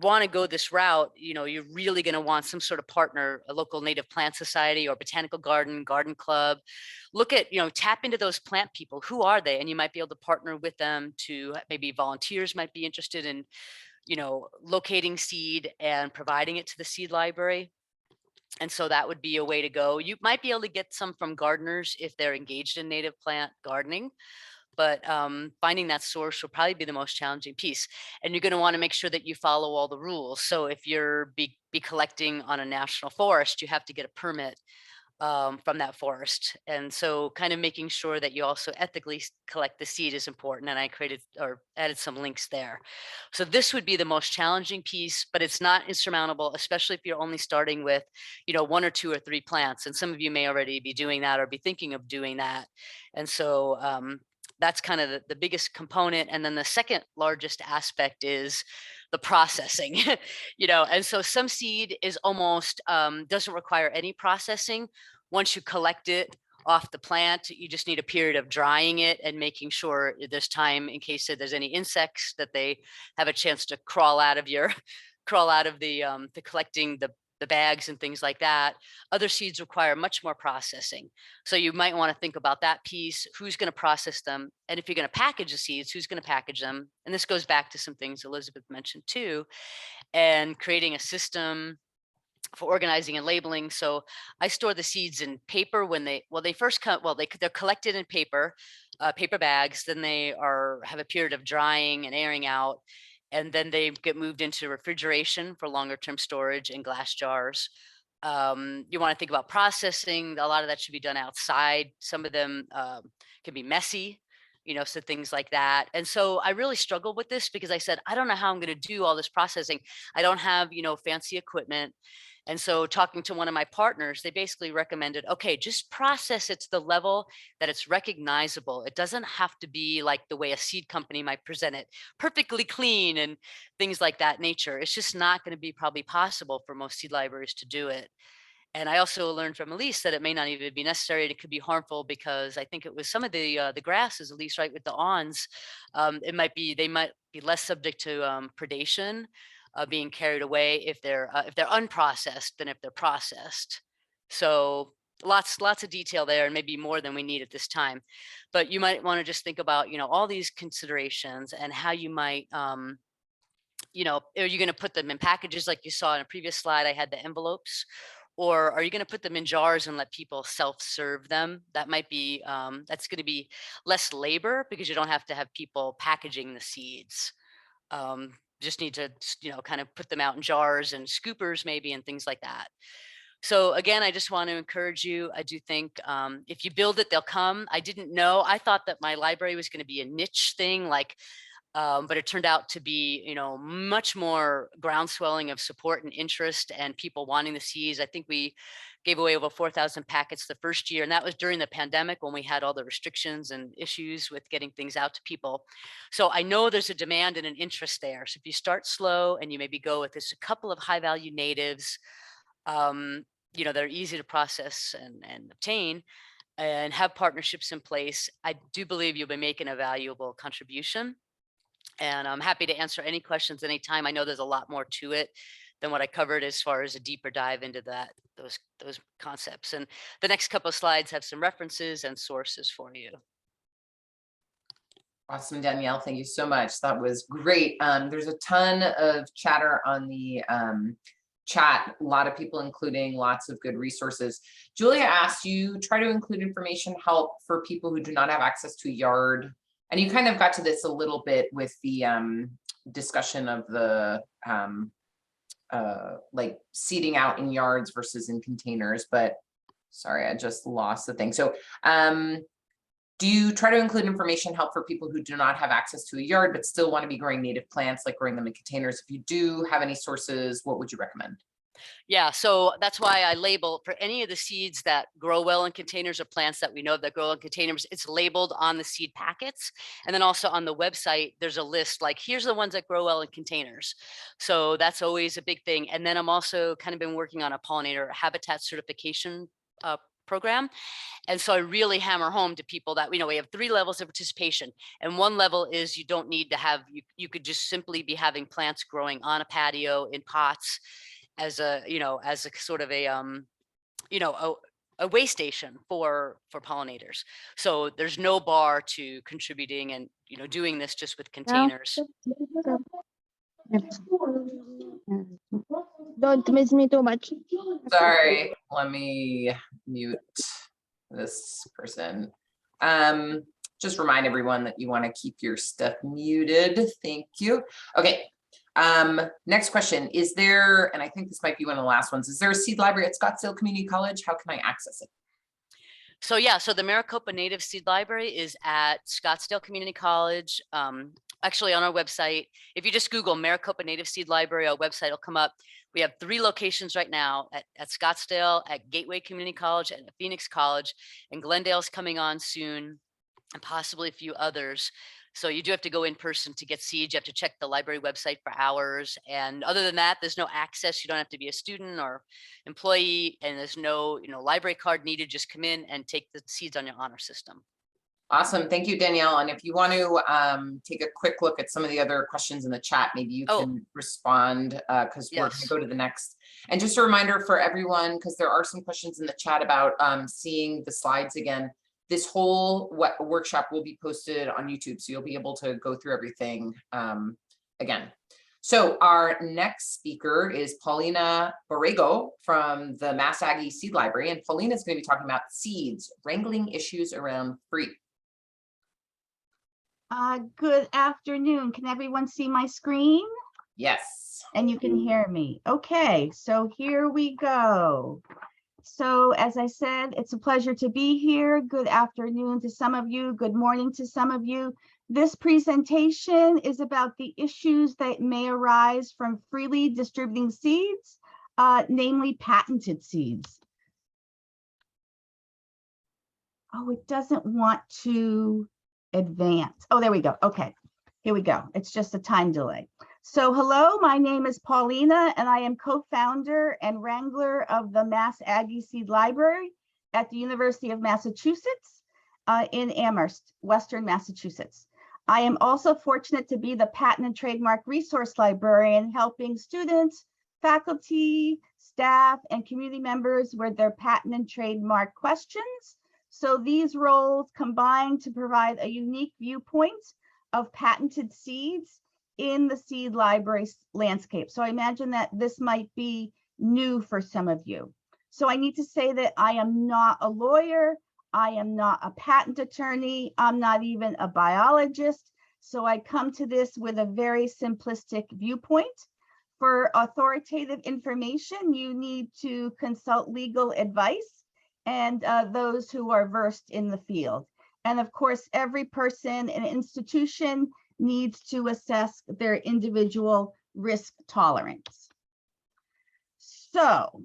D: want to go this route, you're really going to want some sort of partner, a local native plant society or botanical garden club. Look at, tap into those plant people. Who are they? And you might be able to partner with them to, maybe volunteers might be interested in, locating seed and providing it to the seed library. And so that would be a way to go. You might be able to get some from gardeners if they're engaged in native plant gardening. but finding that source will probably be the most challenging piece. And you're going to want to make sure that you follow all the rules. So if you're be collecting on a national forest, you have to get a permit from that forest. And so kind of making sure that you also ethically collect the seed is important. And I created or added some links there. So this would be the most challenging piece, but it's not insurmountable, especially if you're only starting with, 1 or 2 or 3 plants. And some of you may already be doing that or be thinking of doing that. And so that's kind of the biggest component. And then the second largest aspect is the processing, and so some seed is almost doesn't require any processing. Once you collect it off the plant, you just need a period of drying it and making sure there's time in case there's any insects that they have a chance to crawl out of the collecting the bags and things like that. Other seeds require much more processing. So you might want to think about that piece, who's going to process them. And if you're going to package the seeds, who's going to package them? And this goes back to some things Elizabeth mentioned too, and creating a system for organizing and labeling. So I store the seeds in paper when they first come, they're collected in paper bags, then they have a period of drying and airing out. And then they get moved into refrigeration for longer term storage in glass jars. You want to think about processing. A lot of that should be done outside. Some of them can be messy, so things like that. And so I really struggled with this because I said, I don't know how I'm going to do all this processing. I don't have, fancy equipment. And so talking to one of my partners, they basically recommended, okay, just process it to the level that it's recognizable. It doesn't have to be like the way a seed company might present it, perfectly clean and things like that nature. It's just not going to be probably possible for most seed libraries to do it. And I also learned from Elise that it may not even be necessary. And it could be harmful because I think it was some of the grasses, at least right with the awns, they might be less subject to predation. Being carried away if they're unprocessed than if they're processed. So lots of detail there, and maybe more than we need at this time. But you might want to just think about all these considerations and how you might are you going to put them in packages like you saw in a previous slide? I had the envelopes. Or are you going to put them in jars and let people self-serve them? That might be that's going to be less labor because you don't have to have people packaging the seeds. Just need to, kind of put them out in jars and scoopers maybe and things like that. So again, I just want to encourage you. I do think if you build it, they'll come. I didn't know. I thought that my library was going to be a niche thing, but it turned out to be, much more groundswelling of support and interest and people wanting the seeds. I think we gave away over 4,000 packets the first year, and that was during the pandemic when we had all the restrictions and issues with getting things out to people. So I know there's a demand and an interest there. So if you start slow and you maybe go with this, a couple of high value natives, they're easy to process and obtain, and have partnerships in place, I do believe you'll be making a valuable contribution. And I'm happy to answer any questions anytime. I know there's a lot more to it than what I covered as far as a deeper dive into those concepts. And the next couple of slides have some references and sources for you.
A: Awesome, Danielle. Thank you so much. That was great. There's a ton of chatter on the chat. A lot of people including lots of good resources. Julia asked you try to include information help for people who do not have access to a yard. And you kind of got to this a little bit with the discussion of the like seeding out in yards versus in containers, but sorry, I just lost the thing. So do you try to include information help for people who do not have access to a yard, but still want to be growing native plants, like growing them in containers? If you do have any sources, what would you recommend?
D: Yeah, so that's why I label for any of the seeds that grow well in containers or plants that we know that grow in containers, it's labeled on the seed packets. And then also on the website, there's a list like, here's the ones that grow well in containers. So that's always a big thing. And then I'm also kind of been working on a pollinator habitat certification program. And so I really hammer home to people that, we have 3 levels of participation. And one level is you don't need to have, you could just simply be having plants growing on a patio in pots as a sort of a way station for pollinators. So there's no bar to contributing and, doing this just with containers.
E: Don't miss me too much.
A: Sorry, let me mute this person. just remind everyone that you want to keep your stuff muted. Thank you. Okay. Next question. Is there, and I think this might be one of the last ones, is there a seed library at Scottsdale Community College? How can I access it?
D: So yeah, so the Maricopa Native Seed Library is at Scottsdale Community College. Actually on our website, if you just Google Maricopa Native Seed Library, our website will come up. We have 3 locations right now at Scottsdale, at Gateway Community College, and at Phoenix College, and Glendale's coming on soon, and possibly a few others. So you do have to go in person to get seeds. You have to check the library website for hours. And other than that, there's no access. You don't have to be a student or employee, and there's no, library card needed. Just come in and take the seeds on your honor system.
A: Awesome. Thank you, Danielle. And if you want to take a quick look at some of the other questions in the chat, maybe you can respond because we're going to go to the next. And just a reminder for everyone, because there are some questions in the chat about seeing the slides again. This whole workshop will be posted on YouTube, so you'll be able to go through everything again. So our next speaker is Paulina Borrego from the Mass Aggie Seed Library, and Paulina is going to be talking about seeds, wrangling issues around fruit.
E: Good afternoon. Can everyone see my screen?
A: Yes.
E: And you can hear me. Okay, so here we go. So as I said, it's a pleasure to be here. Good afternoon to some of you. Good morning to some of you. This presentation is about the issues that may arise from freely distributing seeds, namely patented seeds. Oh, it doesn't want to advance. Oh, there we go. Okay, here we go. It's just a time delay. So hello, my name is Paulina, and I am co-founder and wrangler of the Mass Aggie Seed Library at the University of Massachusetts in Amherst, Western Massachusetts. I am also fortunate to be the Patent and Trademark Resource Librarian, helping students, faculty, staff, and community members with their patent and trademark questions. So these roles combine to provide a unique viewpoint of patented seeds in the seed library landscape. So I imagine that this might be new for some of you. So I need to say that I am not a lawyer. I am not a patent attorney. I'm not even a biologist. So I come to this with a very simplistic viewpoint. For authoritative information, you need to consult legal advice and those who are versed in the field. And of course, every person and institution needs to assess their individual risk tolerance. So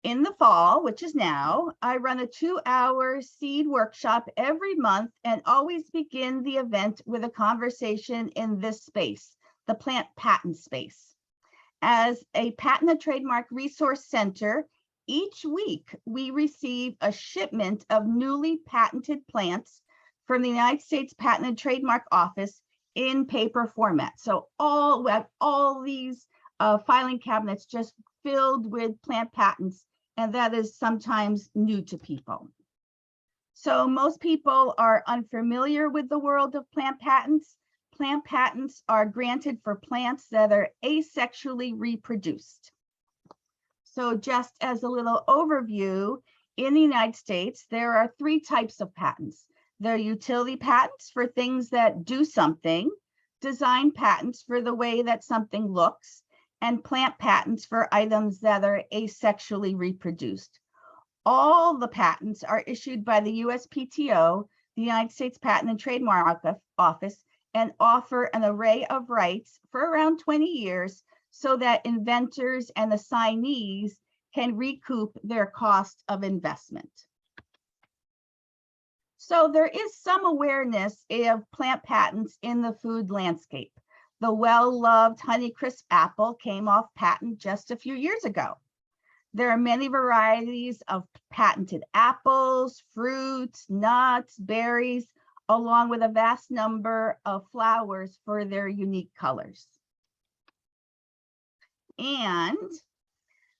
E: in the fall, which is now, I run a 2-hour seed workshop every month and always begin the event with a conversation in this space, the plant patent space. As a patent and trademark resource center, each week we receive a shipment of newly patented plants from the United States Patent and Trademark Office in paper format. So we have all these filing cabinets just filled with plant patents, and that is sometimes new to people. So most people are unfamiliar with the world of plant patents. Plant patents are granted for plants that are asexually reproduced. So just as a little overview, in the United States, there are 3 types of patents. There are utility patents for things that do something, design patents for the way that something looks, and plant patents for items that are asexually reproduced. All the patents are issued by the USPTO, the United States Patent and Trademark Office, and offer an array of rights for around 20 years so that inventors and assignees can recoup their cost of investment. So there is some awareness of plant patents in the food landscape. The well-loved Honeycrisp apple came off patent just a few years ago. There are many varieties of patented apples, fruits, nuts, berries, along with a vast number of flowers for their unique colors. And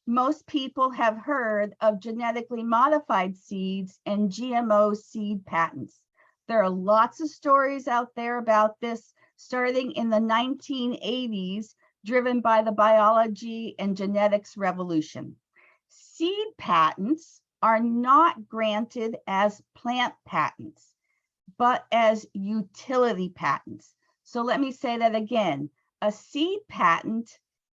E: most people have heard of genetically modified seeds and GMO seed patents. There are lots of stories out there about this, starting in the 1980s, driven by the biology and genetics revolution. Seed patents are not granted as plant patents. but as utility patents. So let me say that again. A seed patent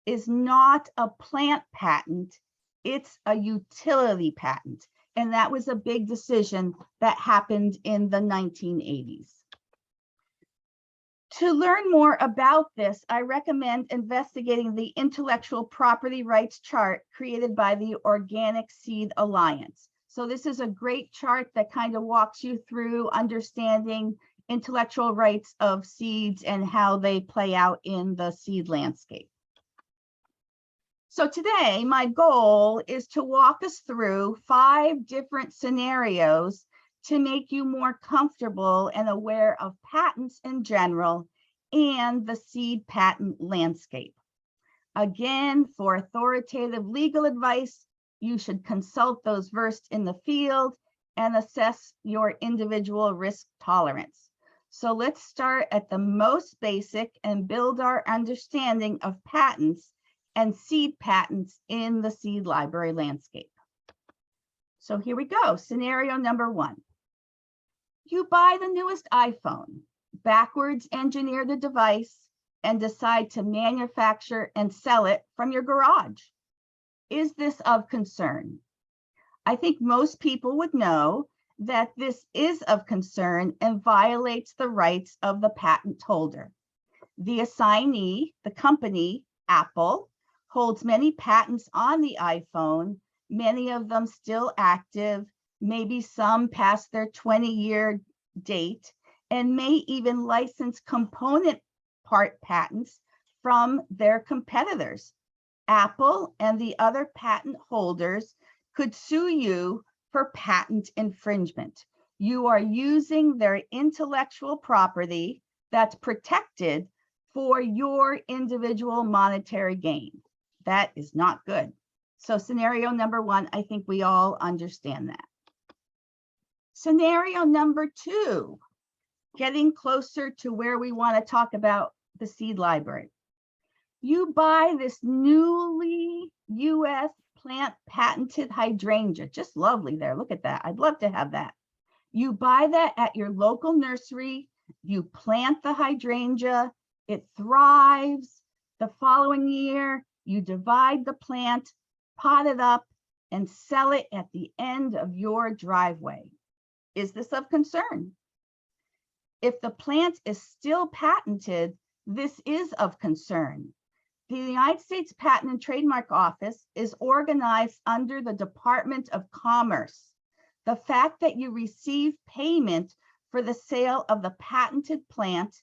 E: is not a plant patent, it's a utility patent. And that was a big decision that happened in the 1980s. To learn more about this, I recommend investigating the Intellectual Property Rights chart created by the Organic Seed Alliance. So this is a great chart that kind of walks you through understanding intellectual rights of seeds and how they play out in the seed landscape. So today, my goal is to walk us through 5 different scenarios to make you more comfortable and aware of patents in general and the seed patent landscape. Again, for authoritative legal advice, you should consult those versed in the field and assess your individual risk tolerance. So let's start at the most basic and build our understanding of patents and seed patents in the seed library landscape. So here we go. Scenario number 1. You buy the newest iPhone, backwards engineer the device, and decide to manufacture and sell it from your garage. Is this of concern? I think most people would know that this is of concern and violates the rights of the patent holder. The assignee, the company, Apple, holds many patents on the iPhone, many of them still active, maybe some past their 20-year date, and may even license component part patents from their competitors. Apple and the other patent holders could sue you for patent infringement. You are using their intellectual property that's protected for your individual monetary gain. That is not good. So scenario number 1, I think we all understand that. Scenario number 2, getting closer to where we want to talk about the seed library. You buy this newly US plant patented hydrangea, just lovely there. Look at that. I'd love to have that. You buy that at your local nursery. You plant the hydrangea. It thrives. The following year, you divide the plant, pot it up, and sell it at the end of your driveway. Is this of concern? If the plant is still patented, this is of concern. The United States Patent and Trademark Office is organized under the Department of Commerce. The fact that you receive payment for the sale of the patented plant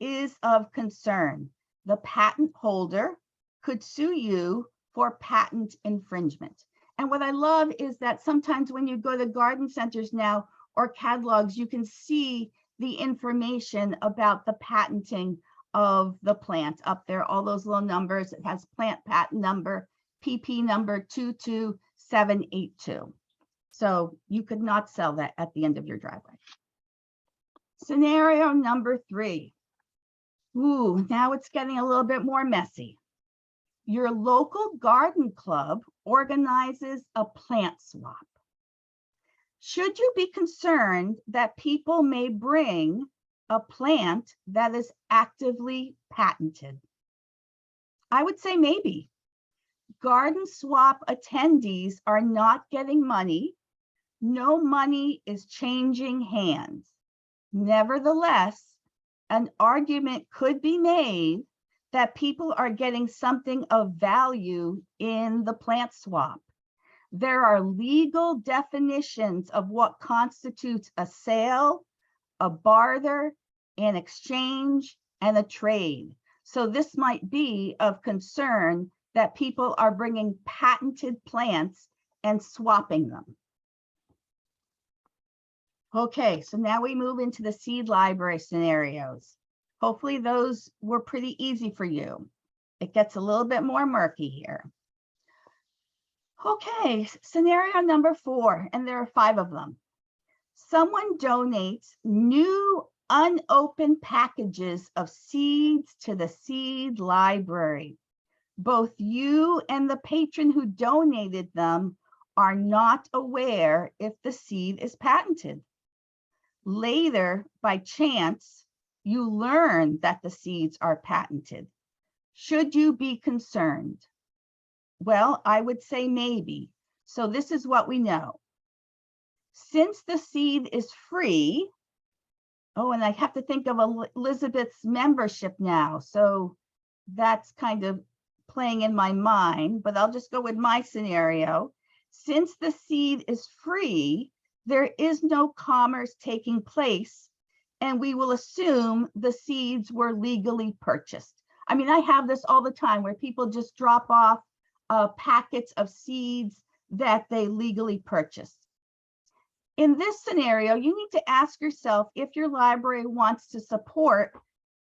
E: is of concern. The patent holder could sue you for patent infringement. And what I love is that sometimes when you go to garden centers now or catalogs, you can see the information about the patenting of the plant up there, all those little numbers. It has plant patent number, PP number 22782. So you could not sell that at the end of your driveway. Scenario number 3. Ooh, now it's getting a little bit more messy. Your local garden club organizes a plant swap. Should you be concerned that people may bring a plant that is actively patented? I would say maybe. Garden swap attendees are not getting money. No money is changing hands. Nevertheless, an argument could be made that people are getting something of value in the plant swap. There are legal definitions of what constitutes a sale, a barter, an exchange, and a trade. So this might be of concern that people are bringing patented plants and swapping them. Okay, so now we move into the seed library scenarios. Hopefully those were pretty easy for you. It gets a little bit more murky here. Okay, scenario number 4, and there are 5 of them. Someone donates new unopened packages of seeds to the seed library. Both you and the patron who donated them are not aware if the seed is patented. Later, by chance, you learn that the seeds are patented. Should you be concerned? Well, I would say maybe. So this is what we know. Since the seed is free, oh, and I have to think of Elizabeth's membership now. So that's kind of playing in my mind, but I'll just go with my scenario. Since the seed is free, there is no commerce taking place, and we will assume the seeds were legally purchased. I mean, I have this all the time where people just drop off packets of seeds that they legally purchased. In this scenario, you need to ask yourself if your library wants to support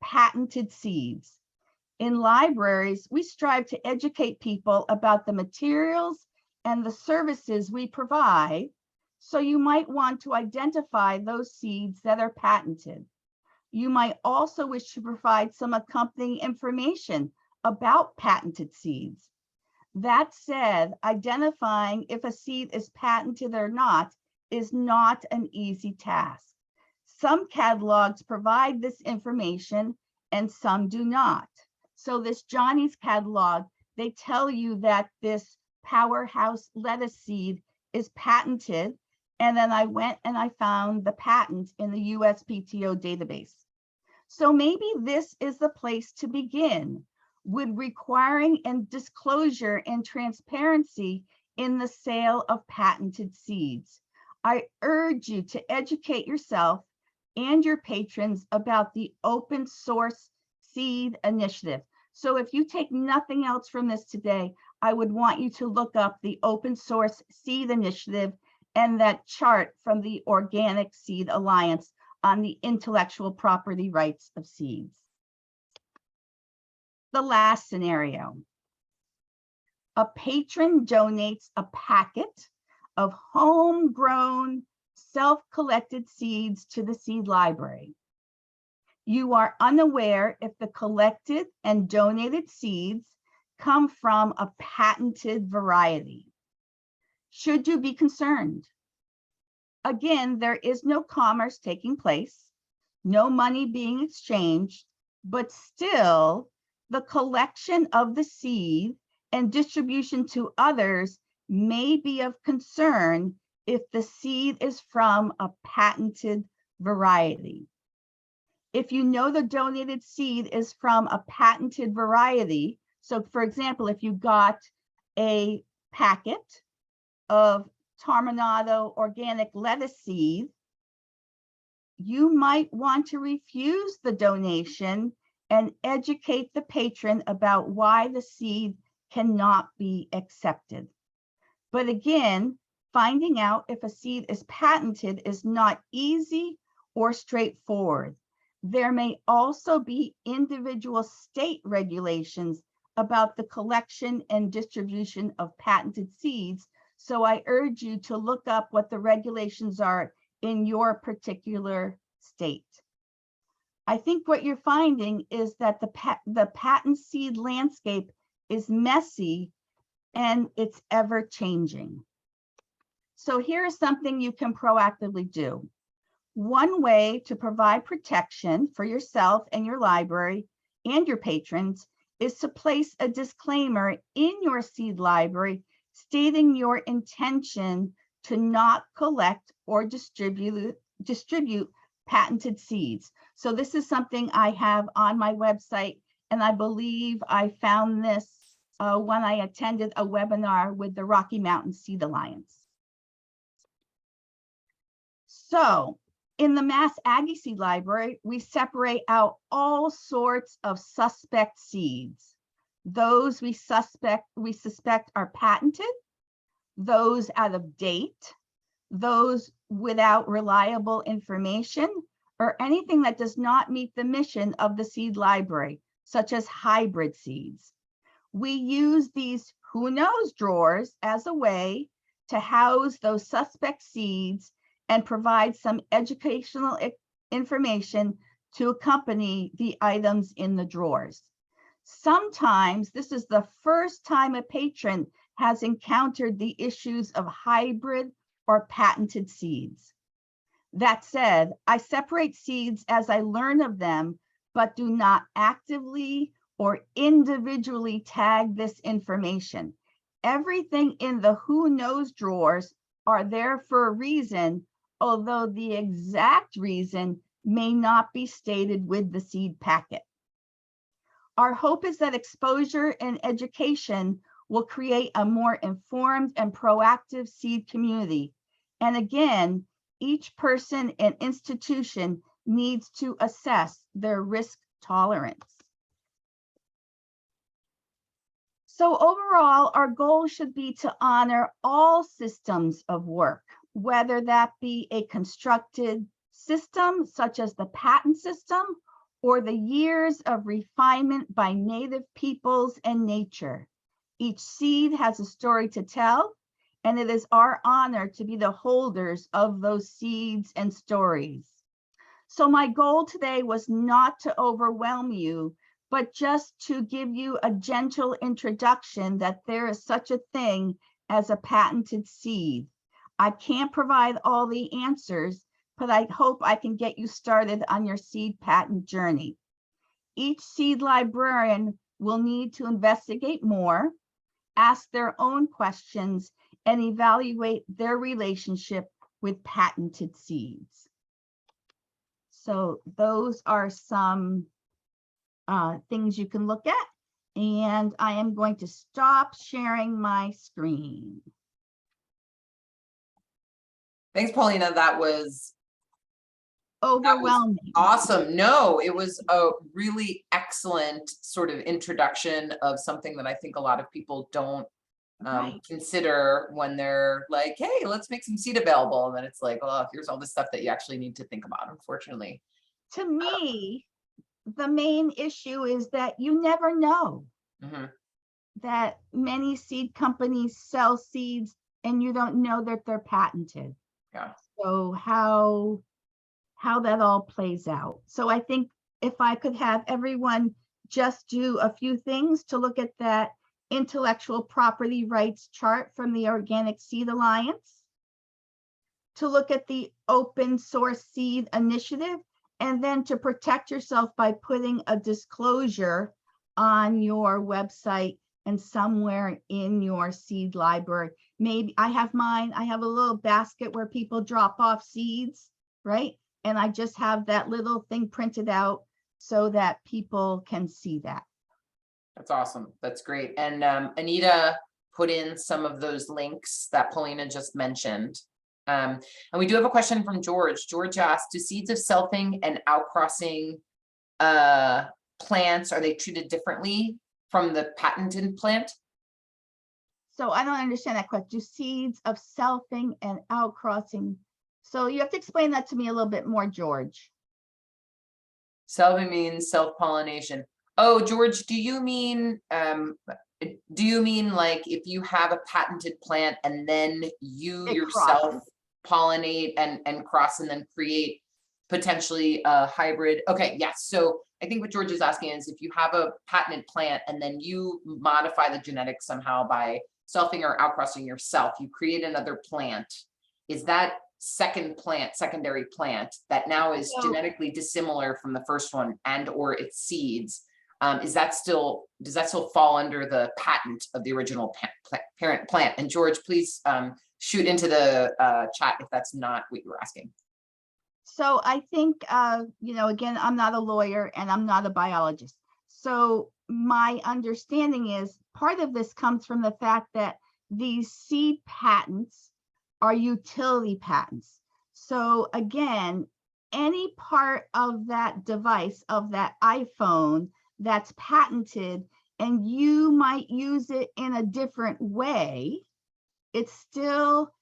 E: patented seeds. In libraries, we strive to educate people about the materials and the services we provide, so you might want to identify those seeds that are patented. You might also wish to provide some accompanying information about patented seeds. That said, identifying if a seed is patented or not is not an easy task. Some catalogs provide this information and some do not. So this Johnny's catalog, they tell you that this powerhouse lettuce seed is patented. And then I went and I found the patent in the USPTO database. So maybe this is the place to begin with requiring and disclosure and transparency in the sale of patented seeds. I urge you to educate yourself and your patrons about the open source seed initiative. So if you take nothing else from this today, I would want you to look up the open source seed initiative and that chart from the Organic Seed Alliance on the intellectual property rights of seeds. The last scenario. A patron donates a packet of homegrown, self-collected seeds to the seed library. You are unaware if the collected and donated seeds come from a patented variety. Should you be concerned? Again, there is no commerce taking place, no money being exchanged, but still the collection of the seed and distribution to others may be of concern if the seed is from a patented variety. If you know the donated seed is from a patented variety, so for example, if you got a packet of Terminato organic lettuce seed, you might want to refuse the donation and educate the patron about why the seed cannot be accepted. But again, finding out if a seed is patented is not easy or straightforward. There may also be individual state regulations about the collection and distribution of patented seeds. So I urge you to look up what the regulations are in your particular state. I think what you're finding is that the patent seed landscape is messy and it's ever changing. So here's something you can proactively do. One way to provide protection for yourself and your library and your patrons is to place a disclaimer in your seed library stating your intention to not collect or distribute patented seeds. So this is something I have on my website, and I believe I found this when I attended a webinar with the Rocky Mountain Seed Alliance. So in the Mass Aggie Seed Library, we separate out all sorts of suspect seeds. Those we suspect are patented, those out of date, those without reliable information, or anything that does not meet the mission of the seed library, such as hybrid seeds. We use these who knows drawers as a way to house those suspect seeds and provide some educational information to accompany the items in the drawers. Sometimes this is the first time a patron has encountered the issues of hybrid or patented seeds. That said, I separate seeds as I learn of them, but do not actively or individually tag this information. Everything in the who knows drawers are there for a reason, although the exact reason may not be stated with the seed packet. Our hope is that exposure and education will create a more informed and proactive seed community. And again, each person and institution needs to assess their risk tolerance. So overall, our goal should be to honor all systems of work, whether that be a constructed system such as the patent system or the years of refinement by native peoples and nature. Each seed has a story to tell, and it is our honor to be the holders of those seeds and stories. So my goal today was not to overwhelm you, but just to give you a gentle introduction that there is such a thing as a patented seed. I can't provide all the answers, but I hope I can get you started on your seed patent journey. Each seed librarian will need to investigate more, ask their own questions, and evaluate their relationship with patented seeds. So those are some things you can look at, and I am going to stop sharing my screen.
A: Thanks, Paulina. That was
E: Overwhelming.
A: awesome. No, it was a really excellent sort of introduction of something that I think a lot of people don't
E: Right.
A: consider when they're like, hey, let's make some seed available. And then it's like, oh, here's all this stuff that you actually need to think about, unfortunately.
E: To me, the main issue is that you never know
A: Mhm.
E: that many seed companies sell seeds and you don't know that they're patented.
A: Yeah.
E: So how that all plays out. So I think if I could have everyone just do a few things to look at that intellectual property rights chart from the Organic Seed Alliance, to look at the open source seed initiative, and then to protect yourself by putting a disclosure on your website and somewhere in your seed library. Maybe I have mine, I have a little basket where people drop off seeds, right? And I just have that little thing printed out so that people can see that.
A: That's awesome. That's great. And Anita put in some of those links that Paulina just mentioned. And we do have a question from George. George asked, do seeds of selfing and outcrossing plants, are they treated differently from the patented plant?
E: So I don't understand that question. Do seeds of selfing and outcrossing? So you have to explain that to me a little bit more, George.
A: Selfing means self-pollination. Oh, George, do you mean like if you have a patented plant and then you
E: It
A: yourself
E: crosses.
A: pollinate and cross and then create potentially a hybrid? Okay, yes. So I think what George is asking is if you have a patented plant and then you modify the genetics somehow by selfing or outcrossing yourself, you create another plant. Is that secondary plant that now is
E: So-
A: genetically dissimilar from the first one and or its seeds? Does that still fall under the patent of the original parent plant? And George, please shoot into the chat if that's not what you were asking.
E: So I think, again, I'm not a lawyer and I'm not a biologist. So my understanding is part of this comes from the fact that these seed patents are utility patents. So again, any part of that device, of that iPhone that's patented, and you might use it in a different way, it's still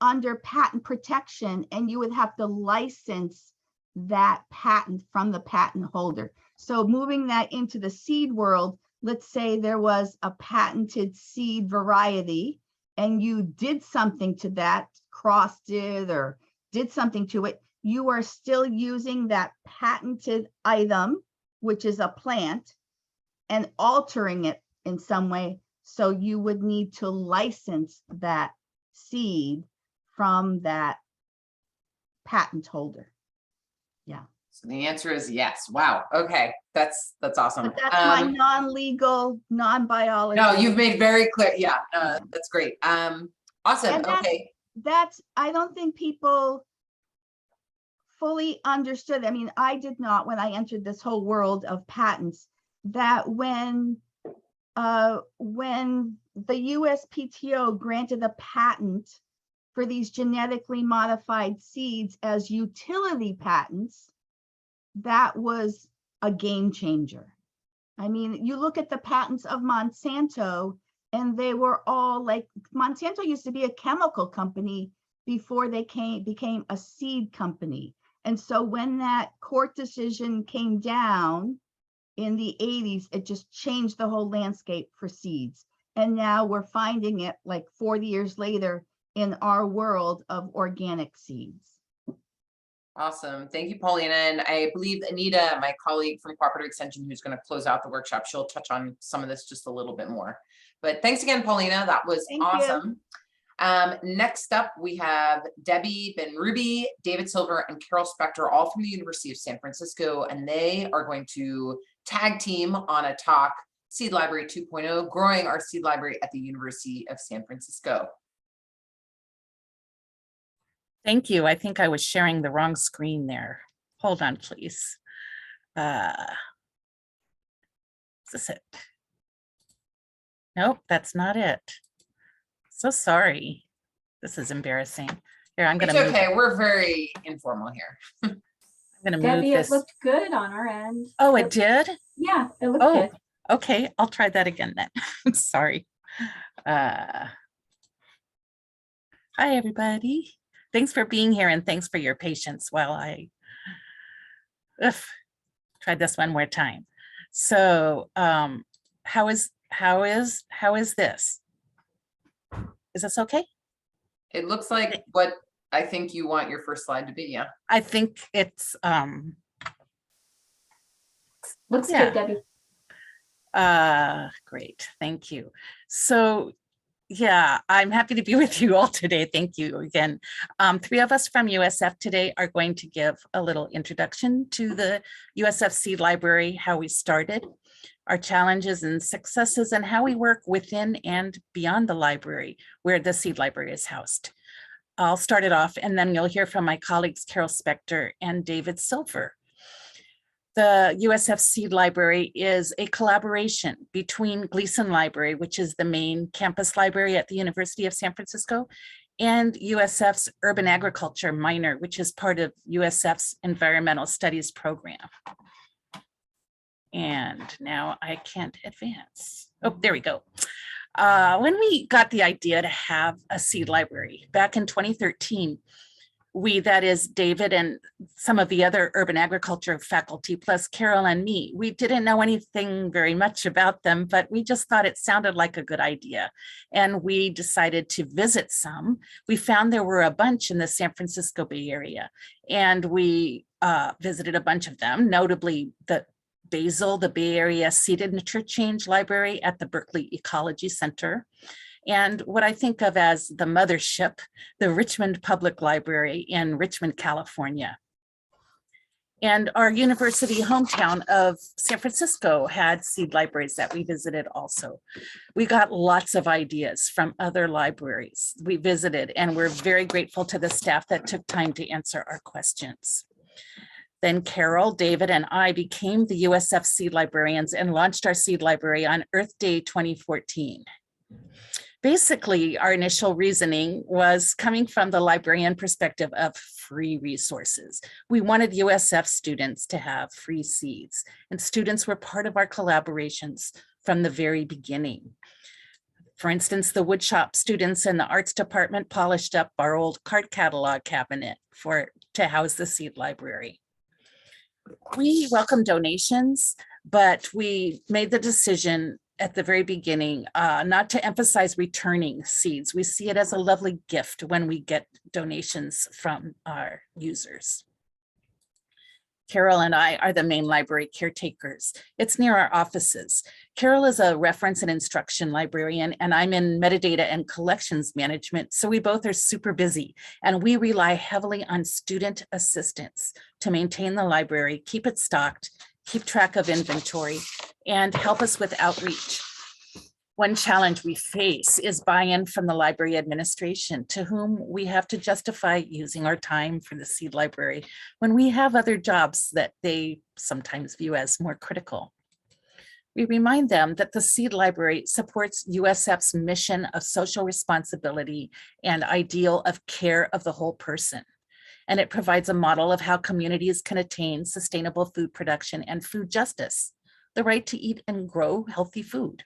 E: under patent protection, and you would have to license that patent from the patent holder. So moving that into the seed world, let's say there was a patented seed variety and you did something to that, crossed it or did something to it, you are still using that patented item, which is a plant, and altering it in some way. So you would need to license that seed from that patent holder.
A: So the answer is yes. Wow. Okay. That's awesome.
E: But that's my non-legal, non-biology.
A: No, you've made very clear. Yeah, that's great. Awesome.
E: And
A: Okay.
E: I don't think people fully understood. I mean, I did not when I entered this whole world of patents, that when the USPTO granted a patent for these genetically modified seeds as utility patents, that was a game changer. I mean, you look at the patents of Monsanto, and they were all like, Monsanto used to be a chemical company before they became a seed company. And so when that court decision came down in the 80s, it just changed the whole landscape for seeds. And now we're finding it like 40 years later in our world of organic seeds.
A: Awesome. Thank you, Paulina. And I believe Anita, my colleague from Cooperative Extension, who's going to close out the workshop, she'll touch on some of this just a little bit more. But thanks again, Paulina. That was awesome. Next up, we have Debbie Ben-Ruby, David Silver, and Carol Spector, all from the University of San Francisco, and they are going to tag team on a talk, Seed Library 2.0, growing our seed library at the University of San Francisco.
F: Thank you. I think I was sharing the wrong screen there. Hold on, please. Is this it? Nope, that's not it. So sorry. This is embarrassing. Here, I'm
A: It's
F: gonna
A: okay. We're very informal here.
F: I'm gonna move
G: Debbie,
F: this.
G: it looked good on our end.
F: Oh, it did?
G: Yeah, it looked
F: Oh,
G: good.
F: okay. I'll try that again then. I'm sorry. Hi, everybody. Thanks for being here and thanks for your patience while I try this one more time. So how is this? Is this okay?
A: It looks like what I think you want your first slide to be. Yeah.
F: I think it's
G: Looks
F: yeah.
G: good, Debbie.
F: Great. Thank you. So yeah, I'm happy to be with you all today. Thank you again. 3 of us from USF today are going to give a little introduction to the USF Seed Library, how we started, our challenges and successes, and how we work within and beyond the library where the Seed Library is housed. I'll start it off and then you'll hear from my colleagues Carol Spector and David Silver. The USF Seed Library is a collaboration between Gleason Library, which is the main campus library at the University of San Francisco, and USF's Urban Agriculture minor, which is part of USF's Environmental Studies program. And now I can't advance. Oh, there we go. When we got the idea to have a seed library back in 2013, that is David and some of the other urban agriculture faculty, plus Carol and me, we didn't know anything very much about them, but we just thought it sounded like a good idea. And we decided to visit some. We found there were a bunch in the San Francisco Bay Area, and we visited a bunch of them, notably the Basil, the Bay Area Seed and Interchange Library at the Berkeley Ecology Center. And what I think of as the mothership, the Richmond Public Library in Richmond, California. And our university hometown of San Francisco had seed libraries that we visited also. We got lots of ideas from other libraries we visited, and we're very grateful to the staff that took time to answer our questions. Then Carol, David, and I became the USF Seed Librarians and launched our seed library on Earth Day 2014. Basically, our initial reasoning was coming from the librarian perspective of free resources. We wanted USF students to have free seeds, and students were part of our collaborations from the very beginning. For instance, the woodshop students in the arts department polished up our old card catalog cabinet to house the seed library. We welcome donations, but we made the decision at the very beginning, not to emphasize returning seeds. We see it as a lovely gift when we get donations from our users. Carol and I are the main library caretakers. It's near our offices. Carol is a reference and instruction librarian, and I'm in metadata and collections management. So we both are super busy, and we rely heavily on student assistance to maintain the library, keep it stocked, keep track of inventory, and help us with outreach. One challenge we face is buy-in from the library administration, to whom we have to justify using our time for the seed library when we have other jobs that they sometimes view as more critical. We remind them that the seed library supports USF's mission of social responsibility and ideal of care of the whole person. And it provides a model of how communities can attain sustainable food production and food justice, the right to eat and grow healthy food.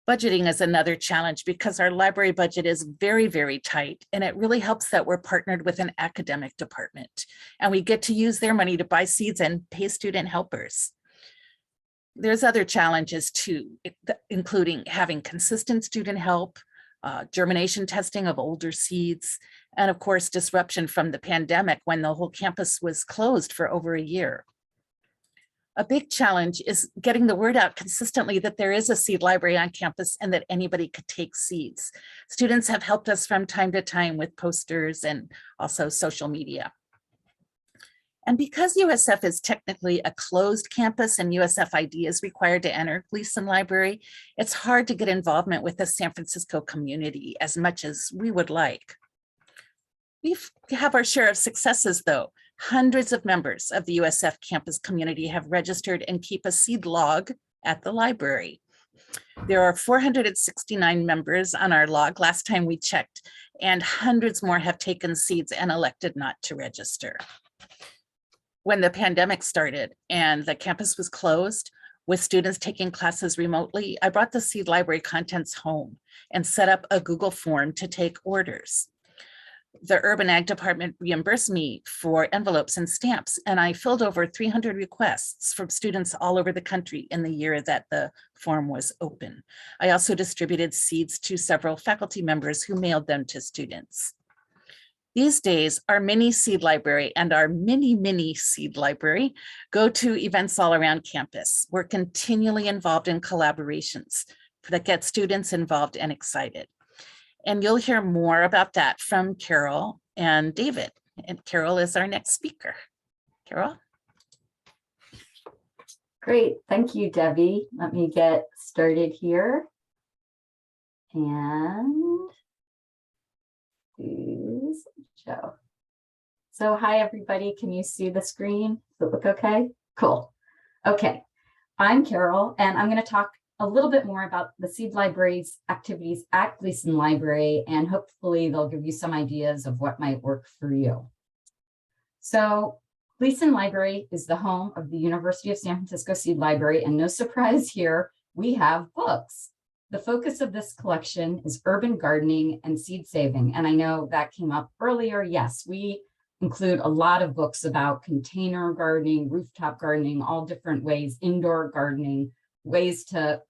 F: Budgeting is another challenge because our library budget is very, very tight, and it really helps that we're partnered with an academic department, and we get to use their money to buy seeds and pay student helpers. There's other challenges too, including having consistent student help, germination testing of older seeds, and of course, disruption from the pandemic when the whole campus was closed for over a year. A big challenge is getting the word out consistently that there is a seed library on campus and that anybody could take seeds. Students have helped us from time to time with posters and also social media. And because USF is technically a closed campus and USF ID is required to enter Gleason Library, it's hard to get involvement with the San Francisco community as much as we would like. We have our share of successes though. Hundreds of members of the USF campus community have registered and keep a seed log at the library. There are 469 members on our log last time we checked, and hundreds more have taken seeds and elected not to register. When the pandemic started and the campus was closed, with students taking classes remotely, I brought the seed library contents home and set up a Google form to take orders. The Urban Ag Department reimbursed me for envelopes and stamps, and I filled over 300 requests from students all over the country in the year that the form was open. I also distributed seeds to several faculty members who mailed them to students. These days, our mini seed library and our mini seed library go to events all around campus. We're continually involved in collaborations that get students involved and excited. And you'll hear more about that from Carol and David. And Carol is our next speaker. Carol?
G: Great, thank you, Debbie. Let me get started here. And please show. So hi, everybody. Can you see the screen? Does it look okay? Cool. Okay, I'm Carol, and I'm going to talk a little bit more about the seed library's activities at Gleason Library, and hopefully they'll give you some ideas of what might work for you. So Gleason Library is the home of the University of San Francisco Seed Library, and no surprise here, we have books. The focus of this collection is urban gardening and seed saving, and I know that came up earlier. Yes, we include a lot of books about container gardening, rooftop gardening, all different ways, indoor gardening, ways to